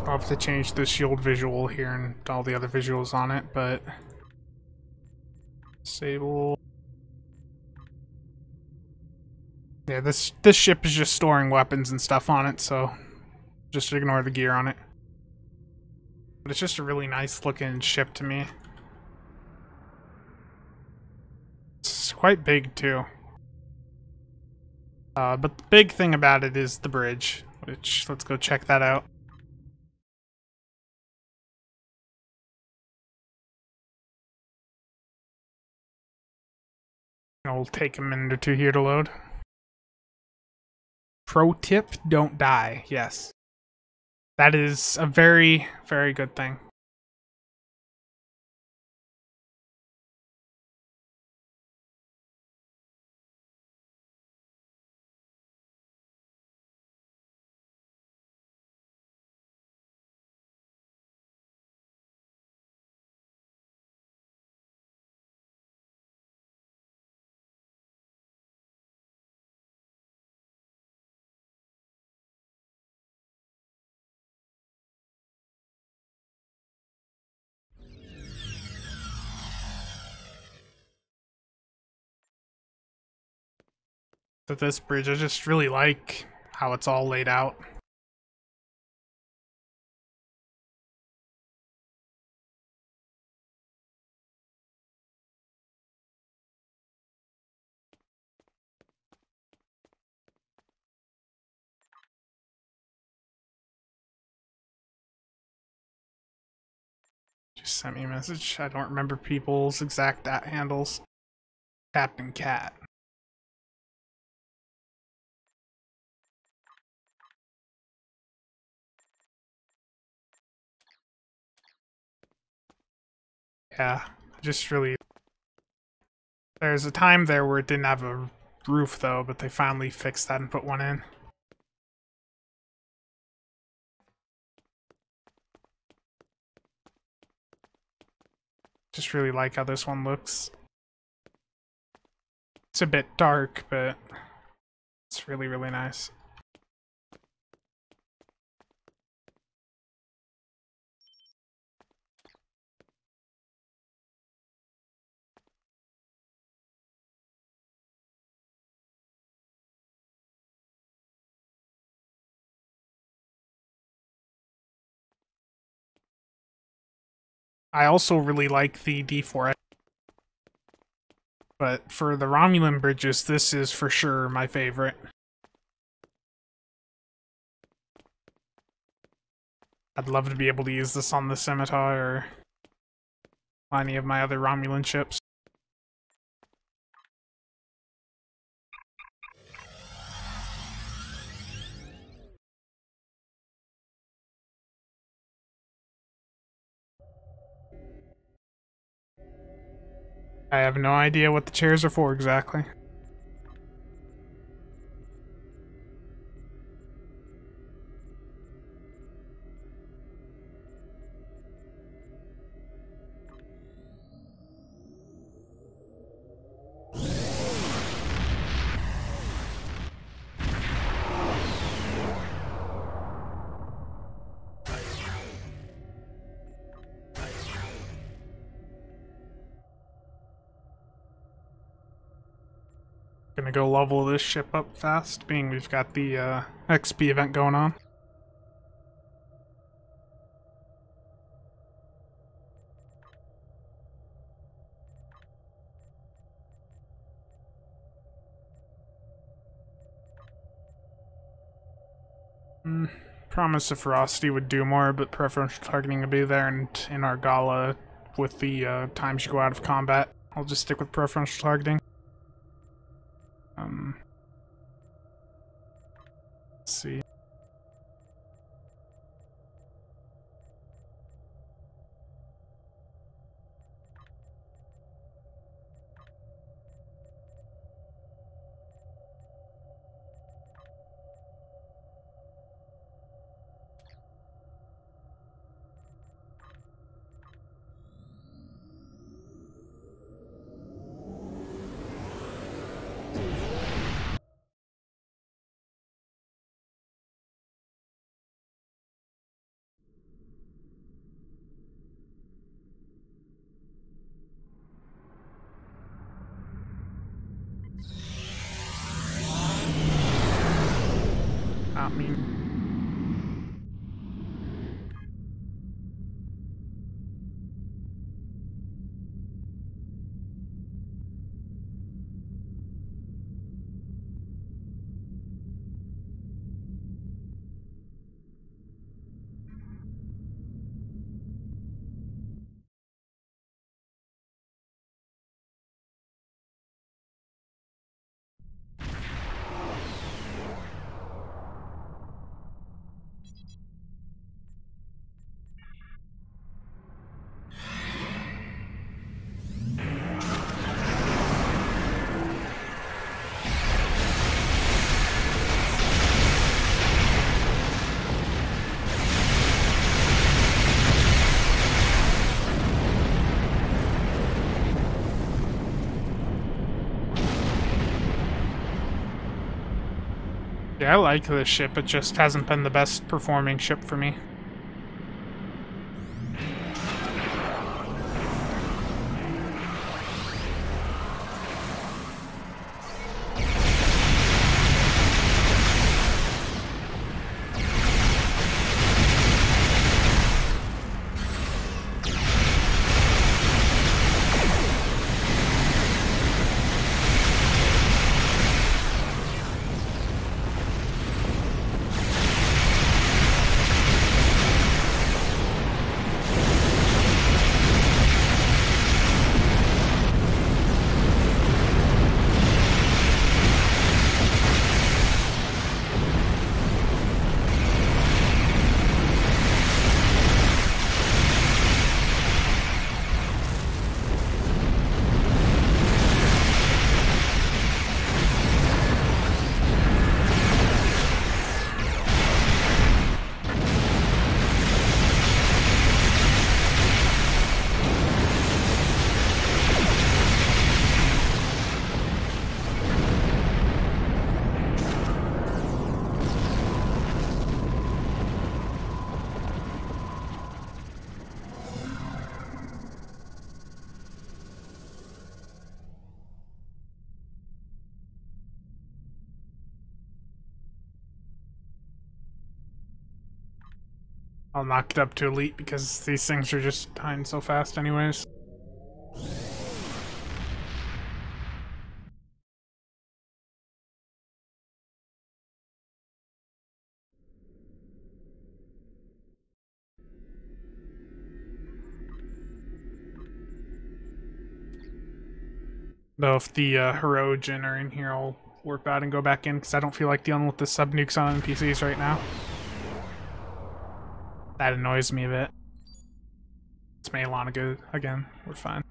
I'll have to change the shield visual here and all the other visuals on it, but disable. Yeah, this ship is just storing weapons and stuff on it, so just ignore the gear on it. But it's just a really nice looking ship to me. It's quite big too. But the big thing about it is the bridge, which let's go check that out. It'll take a minute or two here to load. Pro tip, don't die. Yes. That is a very, very good thing. But this bridge, I just really like how it's all laid out. Just sent me a message. I don't remember people's exact handles. Captain Cat. Yeah, just really. There's a time there where it didn't have a roof though, but they finally fixed that and put one in. Just really like how this one looks. It's a bit dark, but it's really, really nice. I also really like the D4S, but for the Romulan bridges, this is for sure my favorite. I'd love to be able to use this on the Scimitar or any of my other Romulan ships. I have no idea what the chairs are for exactly. Gonna go level this ship up fast, being we've got the XP event going on. Promise of Ferocity would do more, but preferential targeting will be there, and in our gala, with the times you go out of combat, I'll just stick with preferential targeting. Let's see. I mean, yeah, I like this ship, it just hasn't been the best performing ship for me. I'll knock it up to elite because these things are just dying so fast anyways. Though if the Herogen are in here, I'll warp out and go back in because I don't feel like dealing with the sub-nukes on NPCs right now. That annoys me a bit. It's Maelon again. We're fine.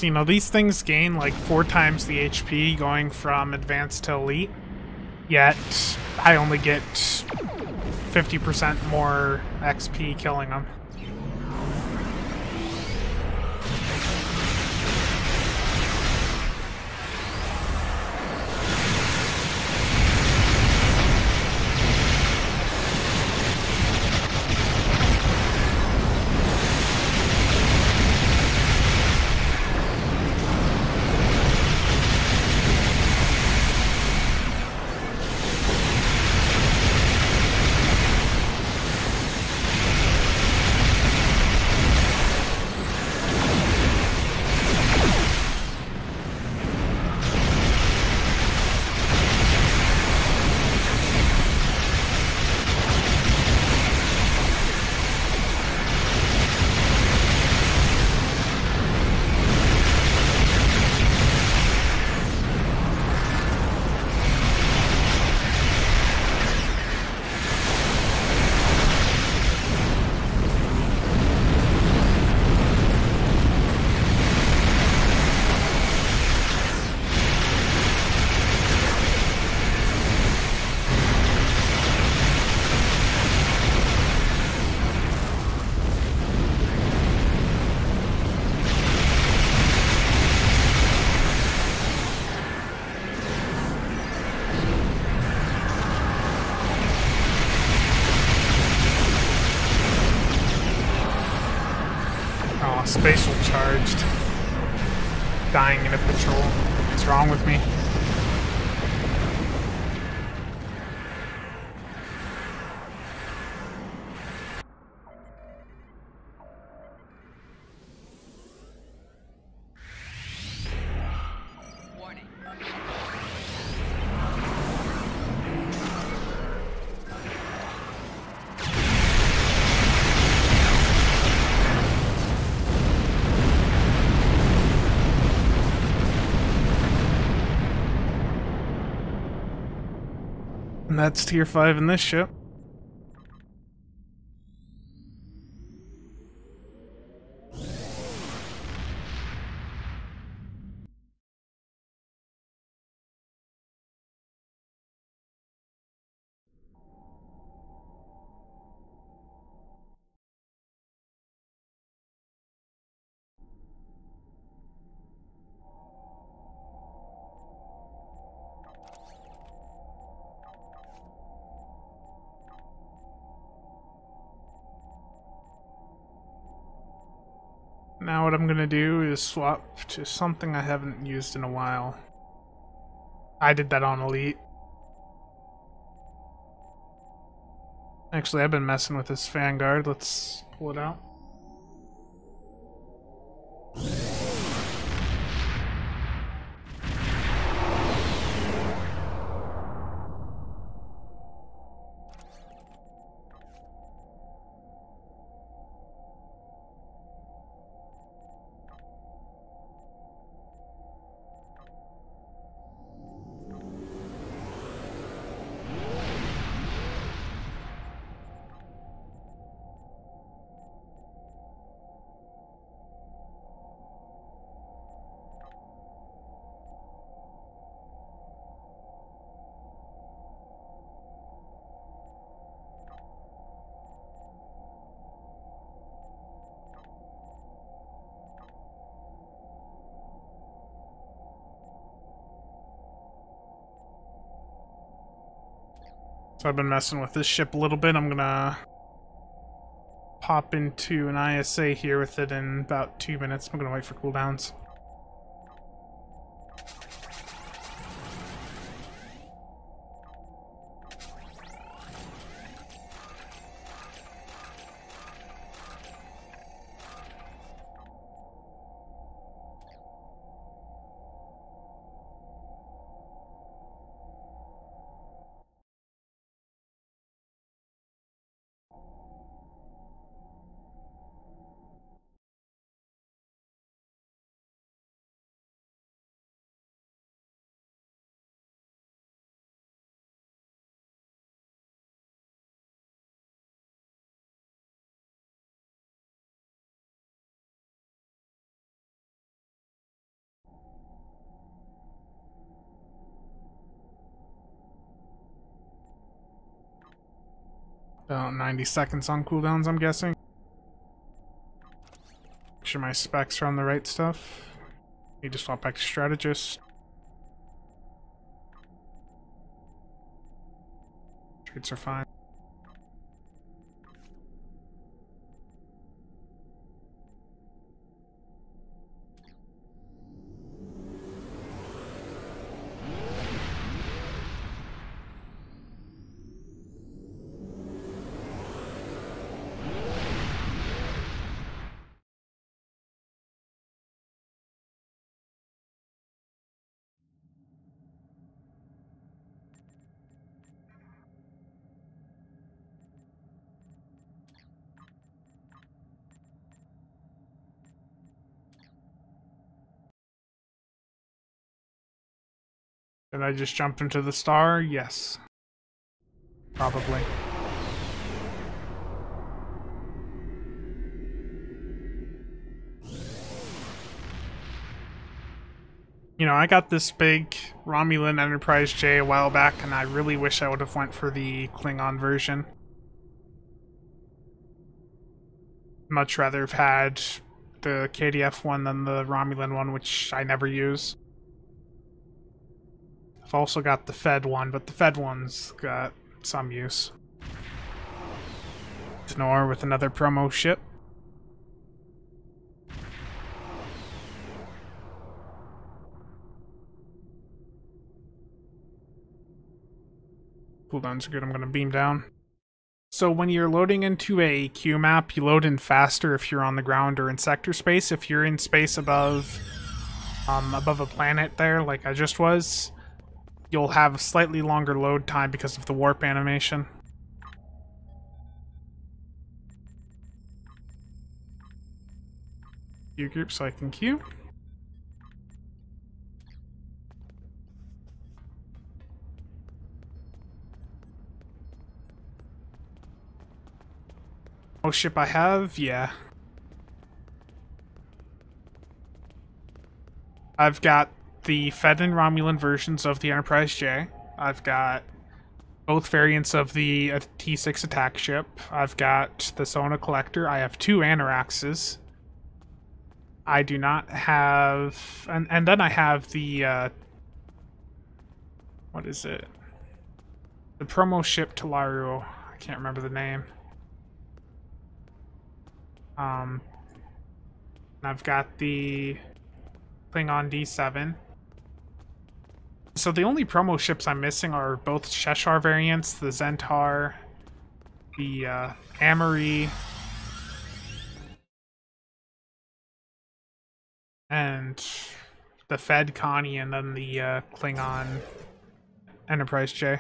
So, you know, these things gain like 4 times the HP going from advanced to elite, yet I only get 50% more XP killing them. Spatial charged. Dying in a patrol. What's wrong with me? Warning. And that's tier 5 in this ship. Now what I'm gonna do is swap to something I haven't used in a while. I did that on Elite. Actually, I've been messing with this Vanguard. Let's pull it out. So I've been messing with this ship a little bit. I'm gonna pop into an ISA here with it in about 2 minutes. I'm gonna wait for cooldowns. About 90 seconds on cooldowns, I'm guessing. Make sure my specs are on the right stuff. Need to swap back to strategist. Traits are fine. Did I just jump into the star? Yes. Probably. You know, I got this big Romulan Enterprise J a while back, and I really wish I would have went for the Klingon version. Much rather have had the KDF one than the Romulan one, which I never use. I've also got the Fed one, but the Fed one's got some use. Denor with another promo ship. Cooldowns are good, I'm going to beam down. So when you're loading into a Q map, you load in faster if you're on the ground or in sector space. If you're in space above a planet there, like I just was, you'll have a slightly longer load time because of the warp animation. Q group so I can queue. Oh, ship I have? Yeah. I've got the Fed and Romulan versions of the Enterprise J. I've got both variants of the T6 attack ship. I've got the Sona Collector. I have 2 Anoraxes. I do not have... And then I have the... what is it? The promo ship Talaru. I can't remember the name. I've got the Klingon D7. So the only promo ships I'm missing are both Cheshire variants, the Zentaur, the Amory, and the Fed Connie, and then the Klingon Enterprise J.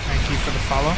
Thank you for the follow.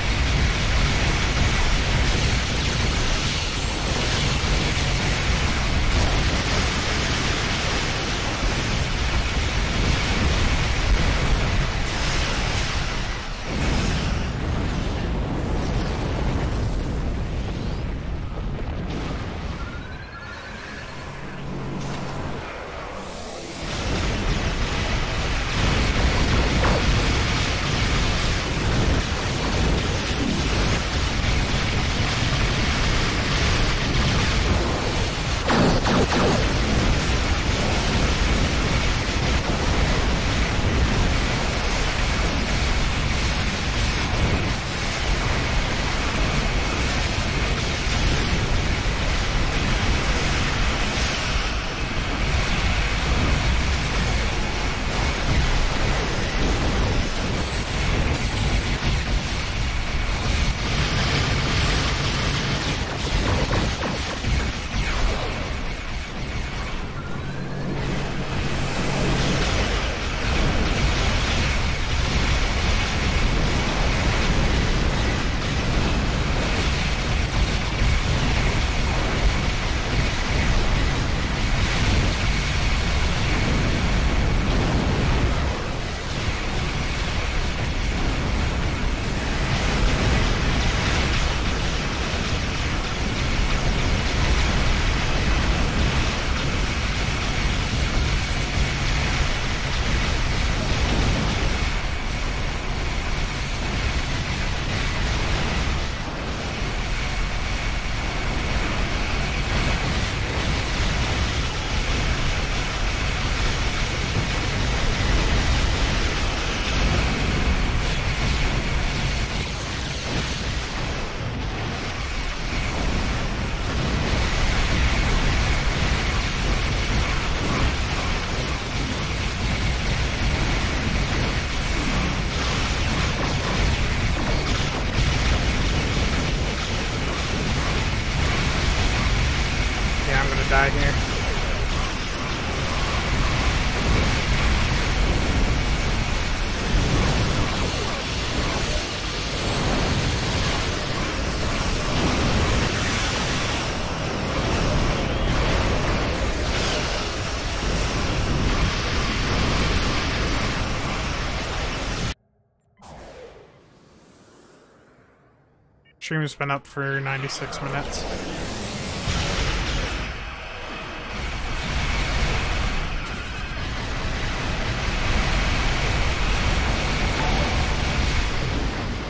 Stream has been up for 96 minutes.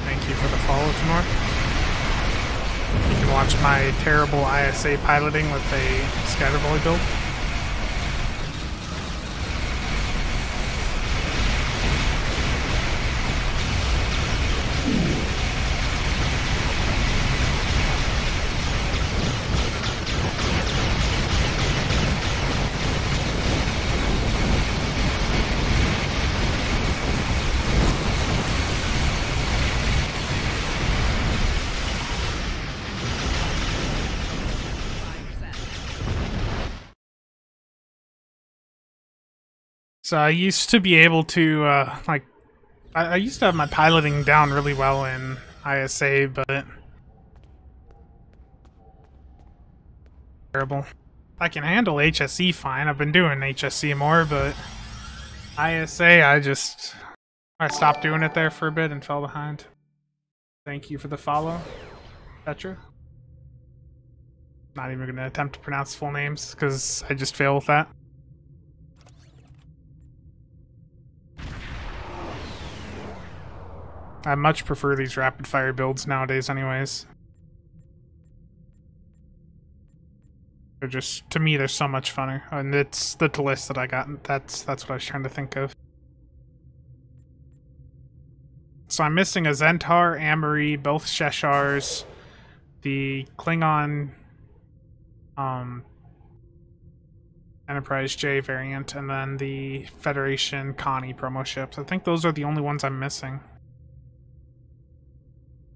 Thank you for the follow, Timur. You can watch my terrible ISA piloting with a scatter volley build. So I used to be able to, I used to have my piloting down really well in ISA, but terrible. I can handle HSE fine. I've been doing HSE more, but ISA, I stopped doing it there for a bit and fell behind. Thank you for the follow, Petra. Not even going to attempt to pronounce full names because I just fail with that. I much prefer these rapid fire builds nowadays anyways. They're just, to me, they're so much funner. And it's the list that I got. That's what I was trying to think of. So I'm missing a Zentar, Amory, both Cheshires, the Klingon Enterprise J variant, and then the Federation Connie promo ships. I think those are the only ones I'm missing.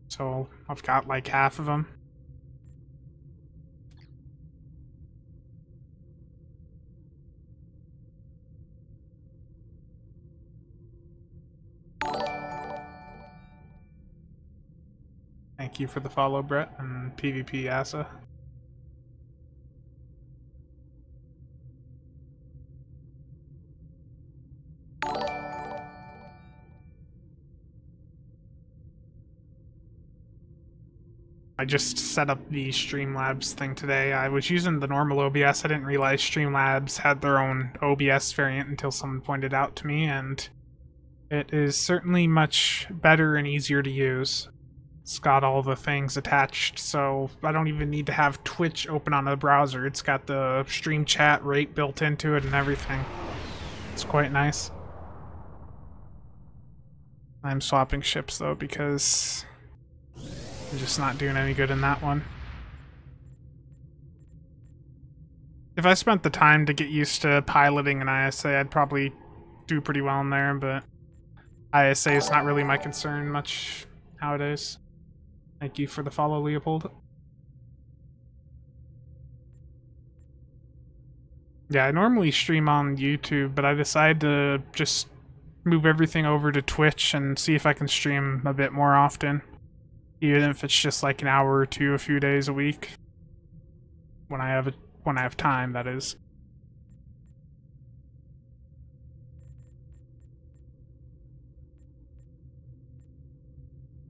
So I've got like half of them. Thank you for the follow, Brett, and PvP Asa. I just set up the Streamlabs thing today. I was using the normal OBS. I didn't realize Streamlabs had their own OBS variant until someone pointed out to me, and it is certainly much better and easier to use. It's got all the things attached, so I don't even need to have Twitch open on the browser. It's got the stream chat rate built into it and everything. It's quite nice. I'm swapping ships though because I'm just not doing any good in that one. If I spent the time to get used to piloting an ISA, I'd probably do pretty well in there, but ISA is not really my concern much nowadays. Thank you for the follow, Leopold. Yeah, I normally stream on YouTube, but I decided to just move everything over to Twitch and see if I can stream a bit more often. Even if it's just like an hour or two, a few days a week. When I have time, that is.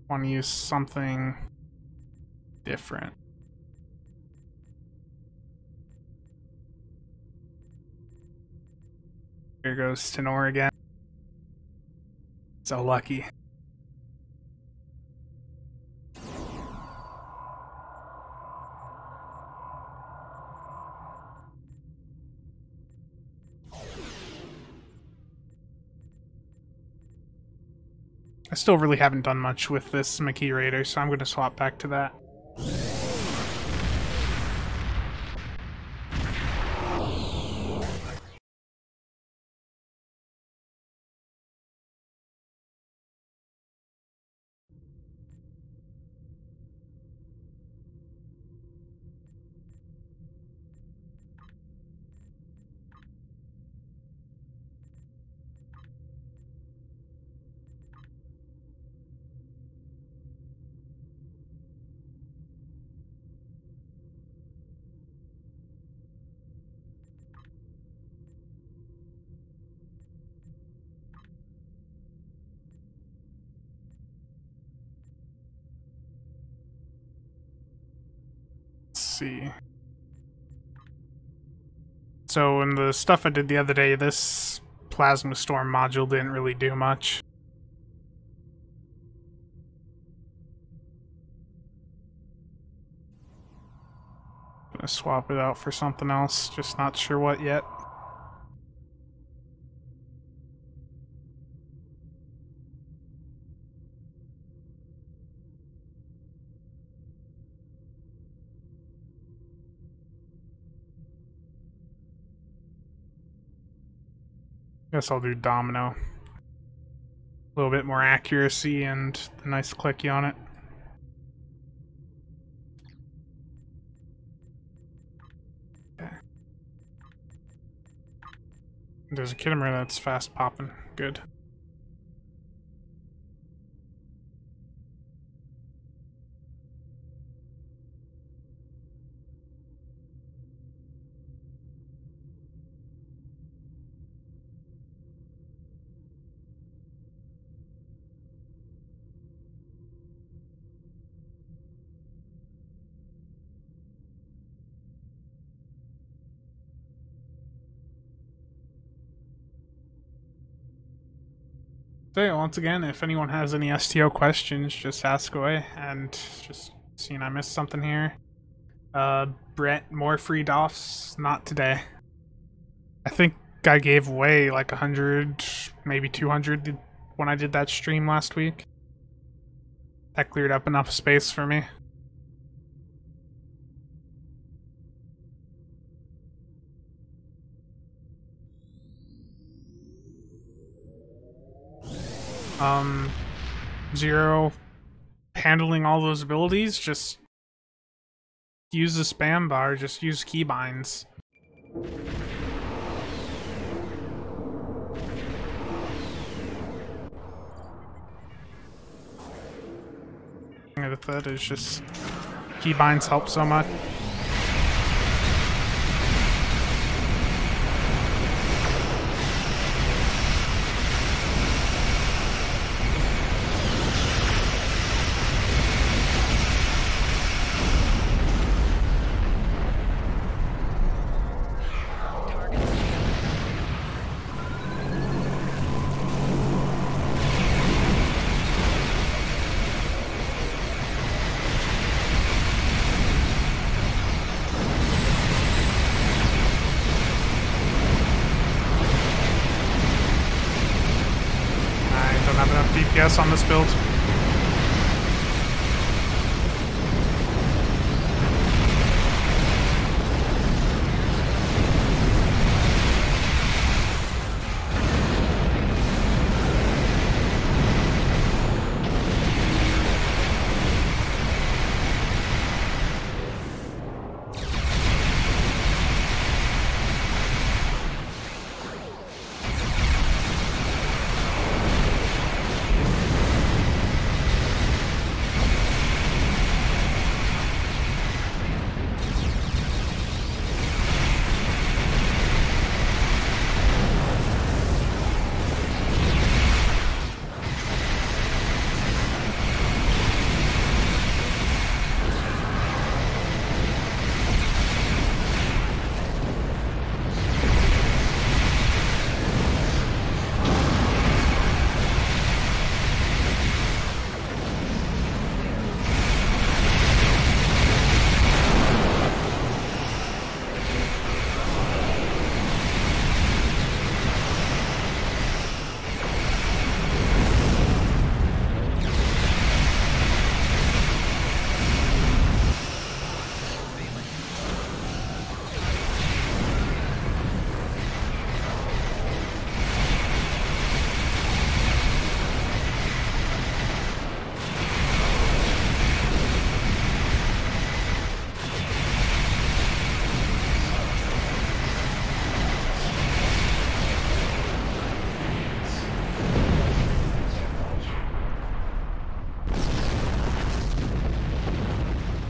Want to use something different. Here goes Tenor again. So lucky. I still really haven't done much with this Maquis Raider, so I'm going to swap back to that. see. So in the stuff I did the other day, this Plasma Storm module didn't really do much. I'm gonna swap it out for something else, just not sure what yet. Guess I'll do Domino. A little bit more accuracy and a nice clicky on it. Okay. There's a Kittimer that's fast popping. Good. So once again, if anyone has any STO questions, just ask away. And just seeing I missed something here. Brett, more free DOFs? Not today. I think I gave away like 100, maybe 200 when I did that stream last week. That cleared up enough space for me. Zero, handling all those abilities, just use the spam bar, just use keybinds. With that is just keybinds help so much. DPS on this build.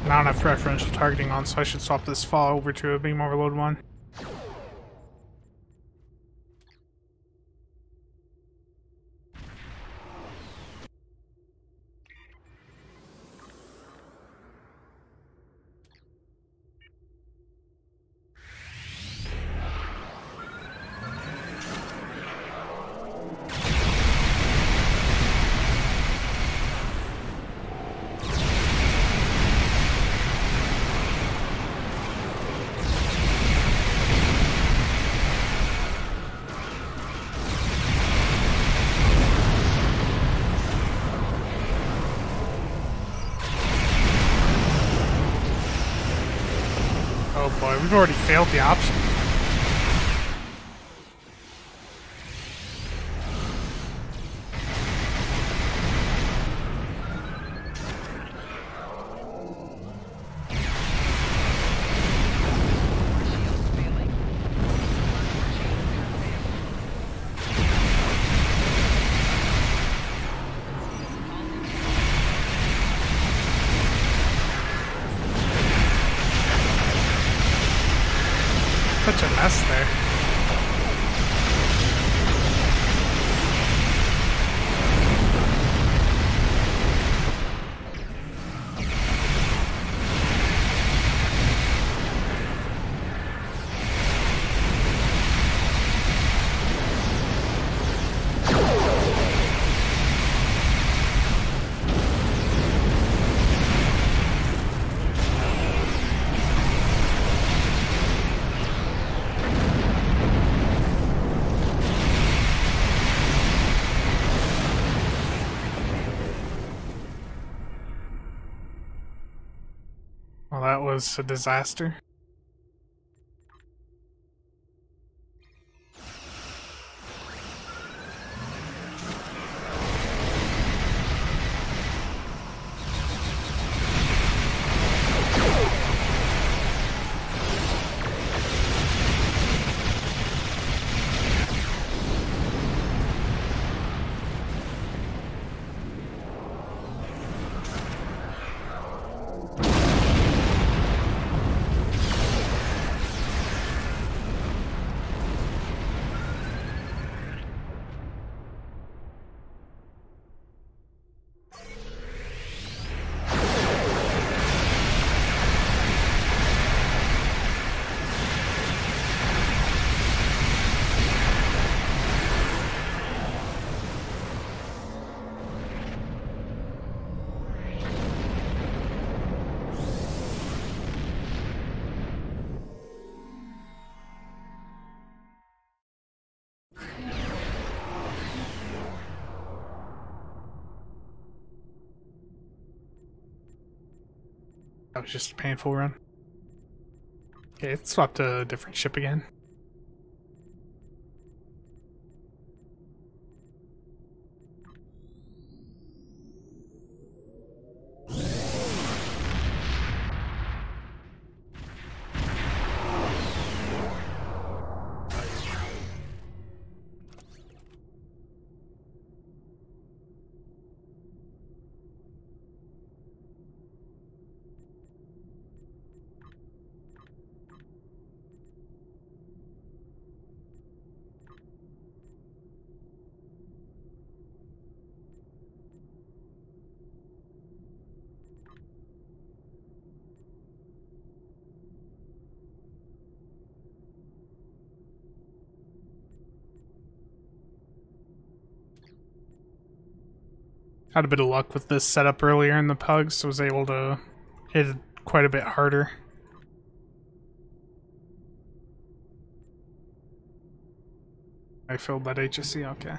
I don't have preferential targeting on, so I should swap this fall over to a beam overload one. we've already failed the option. Shields failing. Such a mess there. Well, that was a disaster. That was just a painful run. Okay, let's swap to a different ship again. Had a bit of luck with this setup earlier in the pugs, so was able to hit it quite a bit harder. I filled that HSC, okay.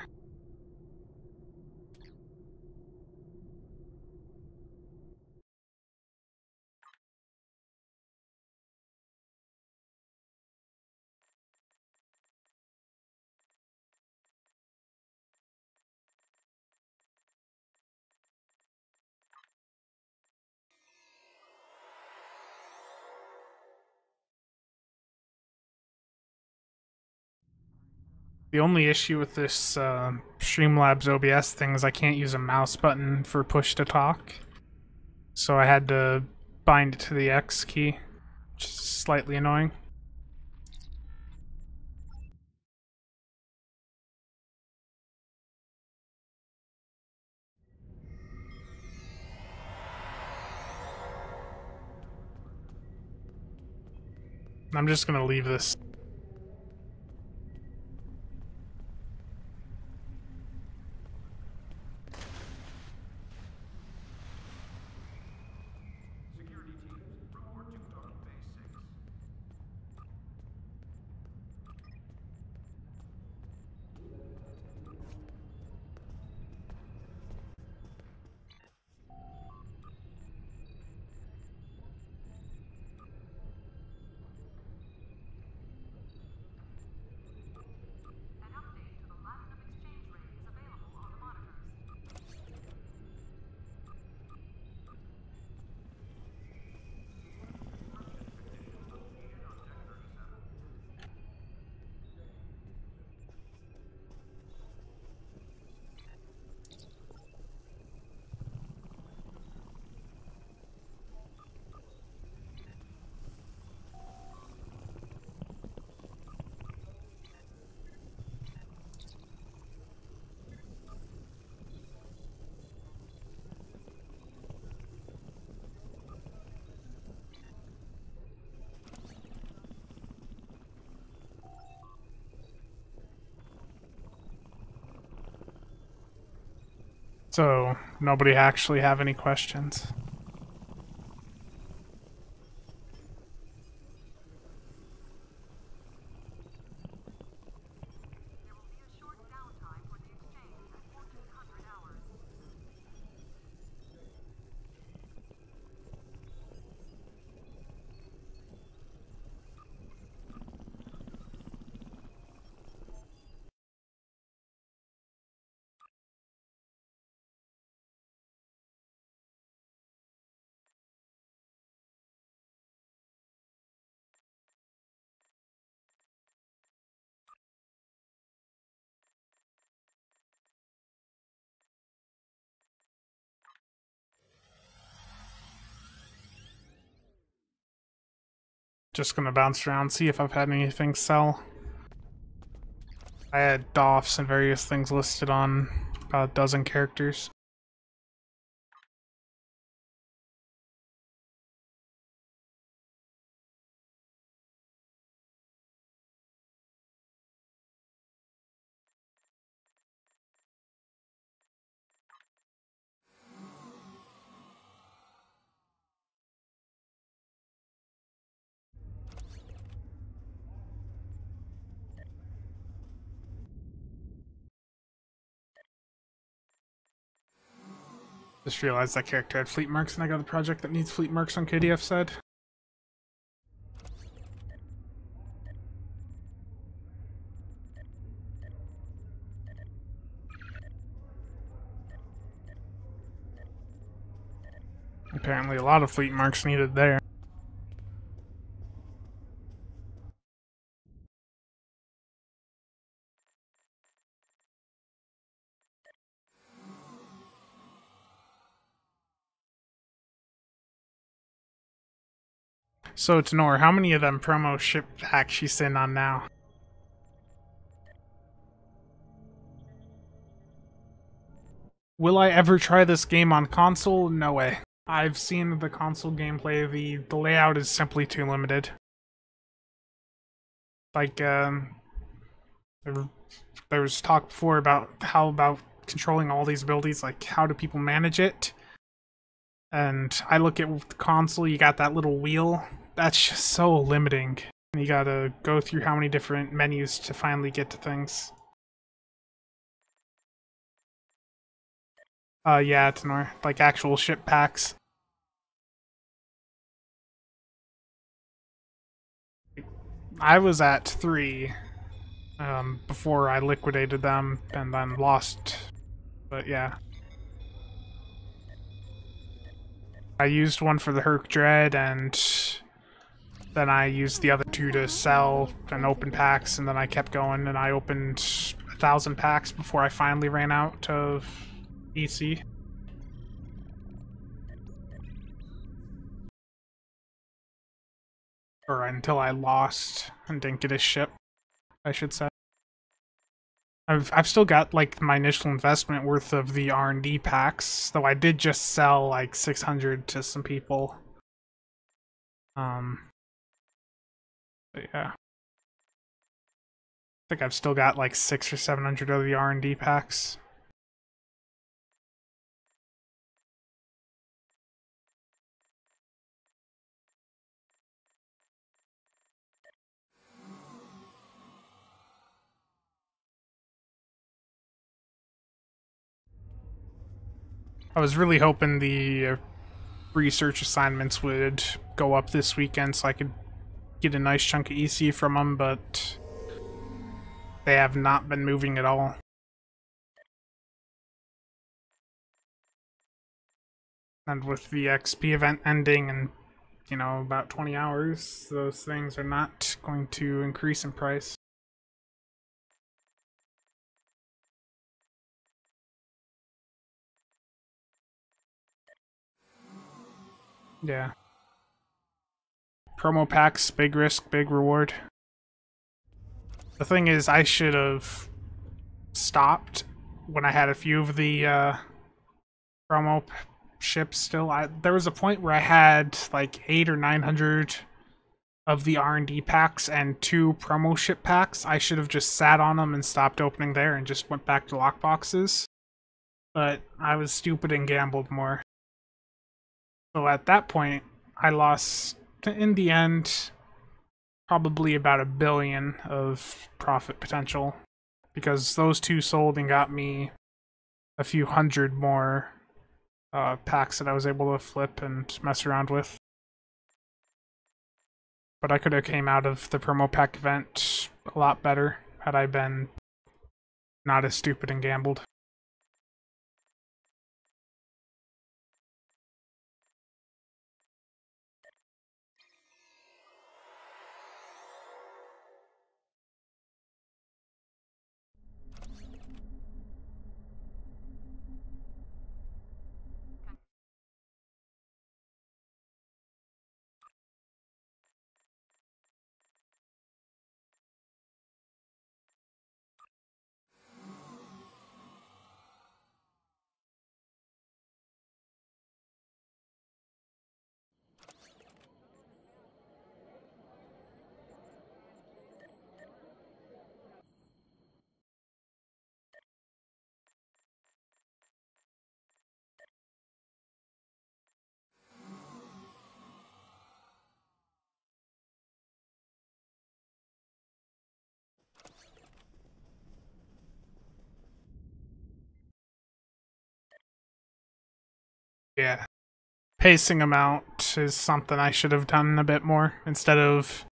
The only issue with this Streamlabs OBS thing is I can't use a mouse button for push to talk. So I had to bind it to the X key, which is slightly annoying. I'm just gonna leave this. So, nobody actually have any questions? Just gonna bounce around, see if I've had anything sell. I had doffs and various things listed on about a dozen characters. Just realized that character had fleet marks and I got a project that needs fleet marks on KDF side. Apparently a lot of fleet marks needed there. So, Tenor, how many of them promo ship packs she's in on now? Will I ever try this game on console? No way. I've seen the console gameplay, the layout is simply too limited. Like, there was talk before about how about controlling all these abilities, like how do people manage it? And I look at the console, you got that little wheel. That's just so limiting. You gotta go through how many different menus to finally get to things. Yeah, Tenor. Like actual ship packs. I was at 3 before I liquidated them and then lost. But yeah. I used one for the Herc Dread and then I used the other 2 to sell and open packs, and then I kept going and I opened 1,000 packs before I finally ran out of EC. Or until I lost and didn't get a ship, I should say. I've still got like my initial investment worth of the R&D packs, though I did just sell like 600 to some people. But yeah. I think I've still got like 600 or 700 of the R&D packs. I was really hoping the research assignments would go up this weekend so I could get a nice chunk of EC from them, but they have not been moving at all. And with the XP event ending in, you know, about 20 hours, those things are not going to increase in price. Yeah. Promo packs, big risk, big reward. The thing is, I should have stopped when I had a few of the promo ships still. There was a point where I had like 800 or 900 of the R&D packs and 2 promo ship packs. I should have just sat on them and stopped opening there and just went back to lockboxes. but I was stupid and gambled more. So at that point, I lost, in the end, probably about $1 billion of profit potential, because those two sold and got me a few hundred more packs that I was able to flip and mess around with. But I could have came out of the promo pack event a lot better had I been not as stupid and gambled. Yeah. Pacing amount is something I should have done a bit more instead of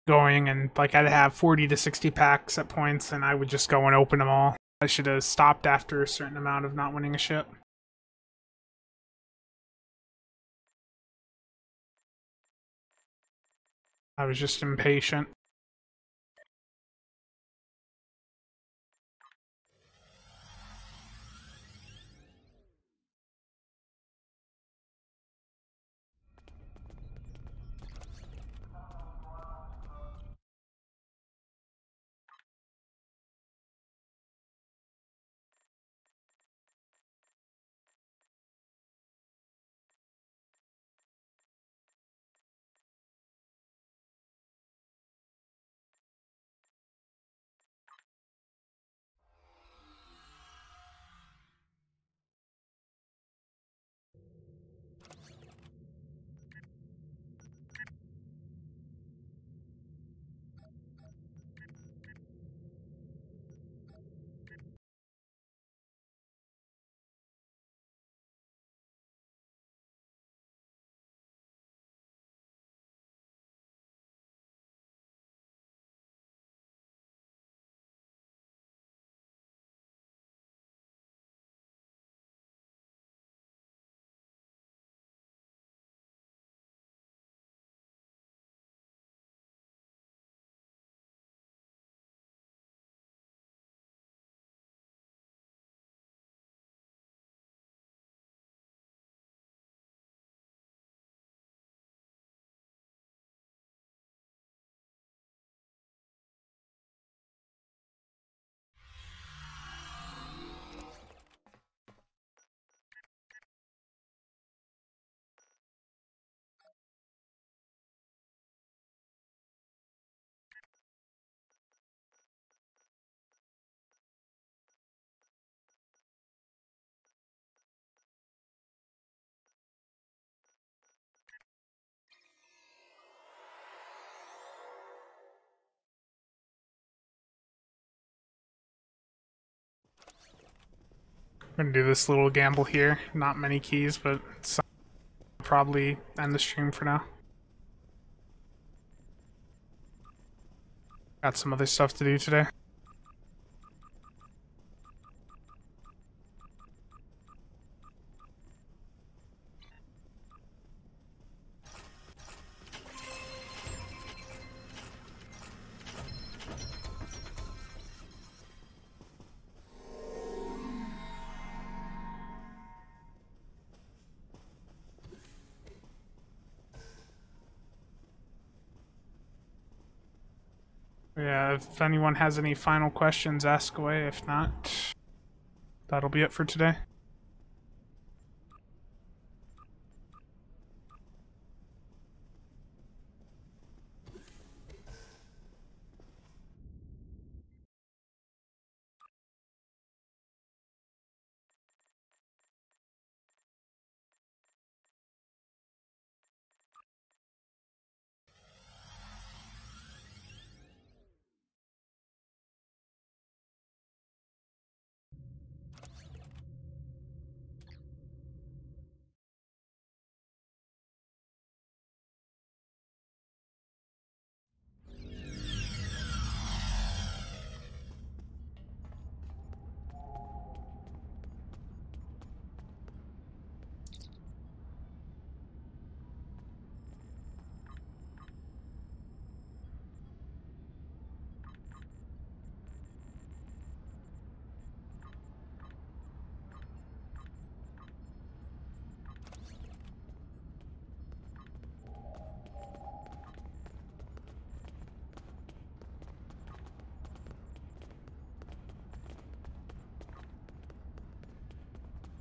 going and like I'd have 40 to 60 packs at points and I would just go and open them all. I should have stopped after a certain amount of not winning a ship. I was just impatient. I'm gonna do this little gamble here. Not many keys, but some probably end the stream for now. Got some other stuff to do today. Yeah, if anyone has any final questions, ask away. If not, that'll be it for today.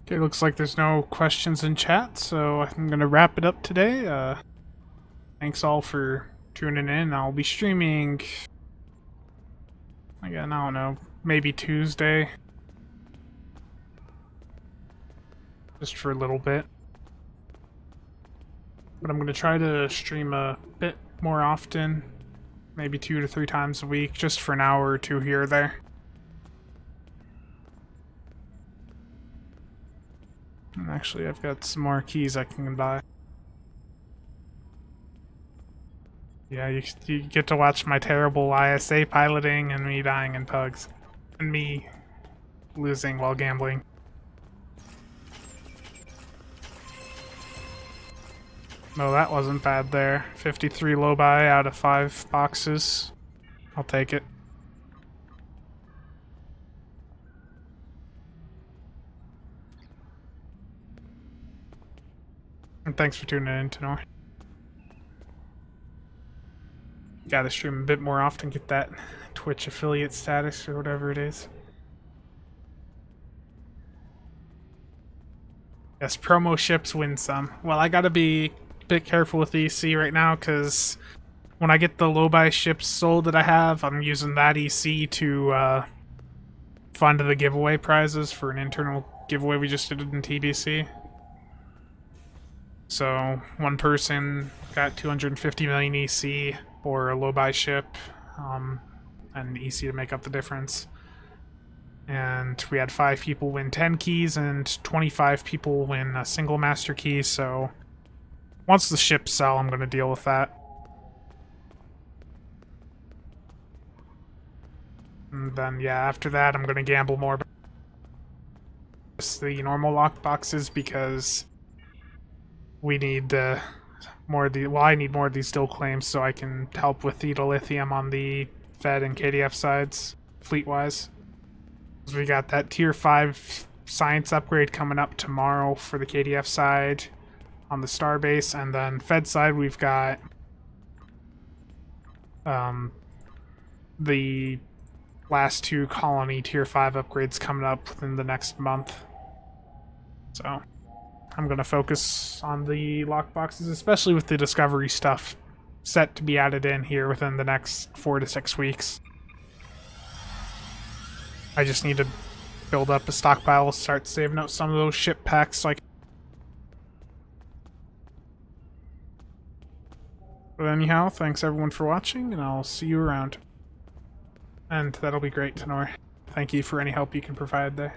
Okay, looks like there's no questions in chat, so I'm gonna wrap it up today. Thanks all for tuning in. I'll be streaming again, I don't know, maybe Tuesday. Just for a little bit. But I'm gonna try to stream a bit more often. Maybe 2 to 3 times a week, just for an hour or two here or there. And actually, I've got some more keys I can buy. Yeah, you get to watch my terrible ISA piloting and me dying in pugs. And me losing while gambling. No, that wasn't bad there. 53 low buy out of 5 boxes. I'll take it. And thanks for tuning in, Tenor. Gotta stream a bit more often, get that Twitch affiliate status or whatever it is. Yes, promo ships win some. Well, I gotta be a bit careful with EC right now, because when I get the low buy ships sold that I have, I'm using that EC to fund the giveaway prizes for an internal giveaway we just did in TBC. So one person got 250 million EC or a low buy ship, and EC to make up the difference. And we had 5 people win 10 keys and 25 people win a single master key, so once the ships sell, I'm going to deal with that. And then, yeah, after that, I'm going to gamble more. Just the normal lock boxes, because we need more of the. Well, I need more of these still claims so I can help with the Dilithium on the Fed and KDF sides, fleet-wise. We got that tier 5 science upgrade coming up tomorrow for the KDF side on the Starbase, and then Fed side we've got the last 2 colony tier 5 upgrades coming up within the next month. So I'm going to focus on the lockboxes, especially with the discovery stuff set to be added in here within the next 4 to 6 weeks. I just need to build up a stockpile, start saving up some of those ship packs. But anyhow, thanks everyone for watching, and I'll see you around. And that'll be great, Tenor. Thank you for any help you can provide there.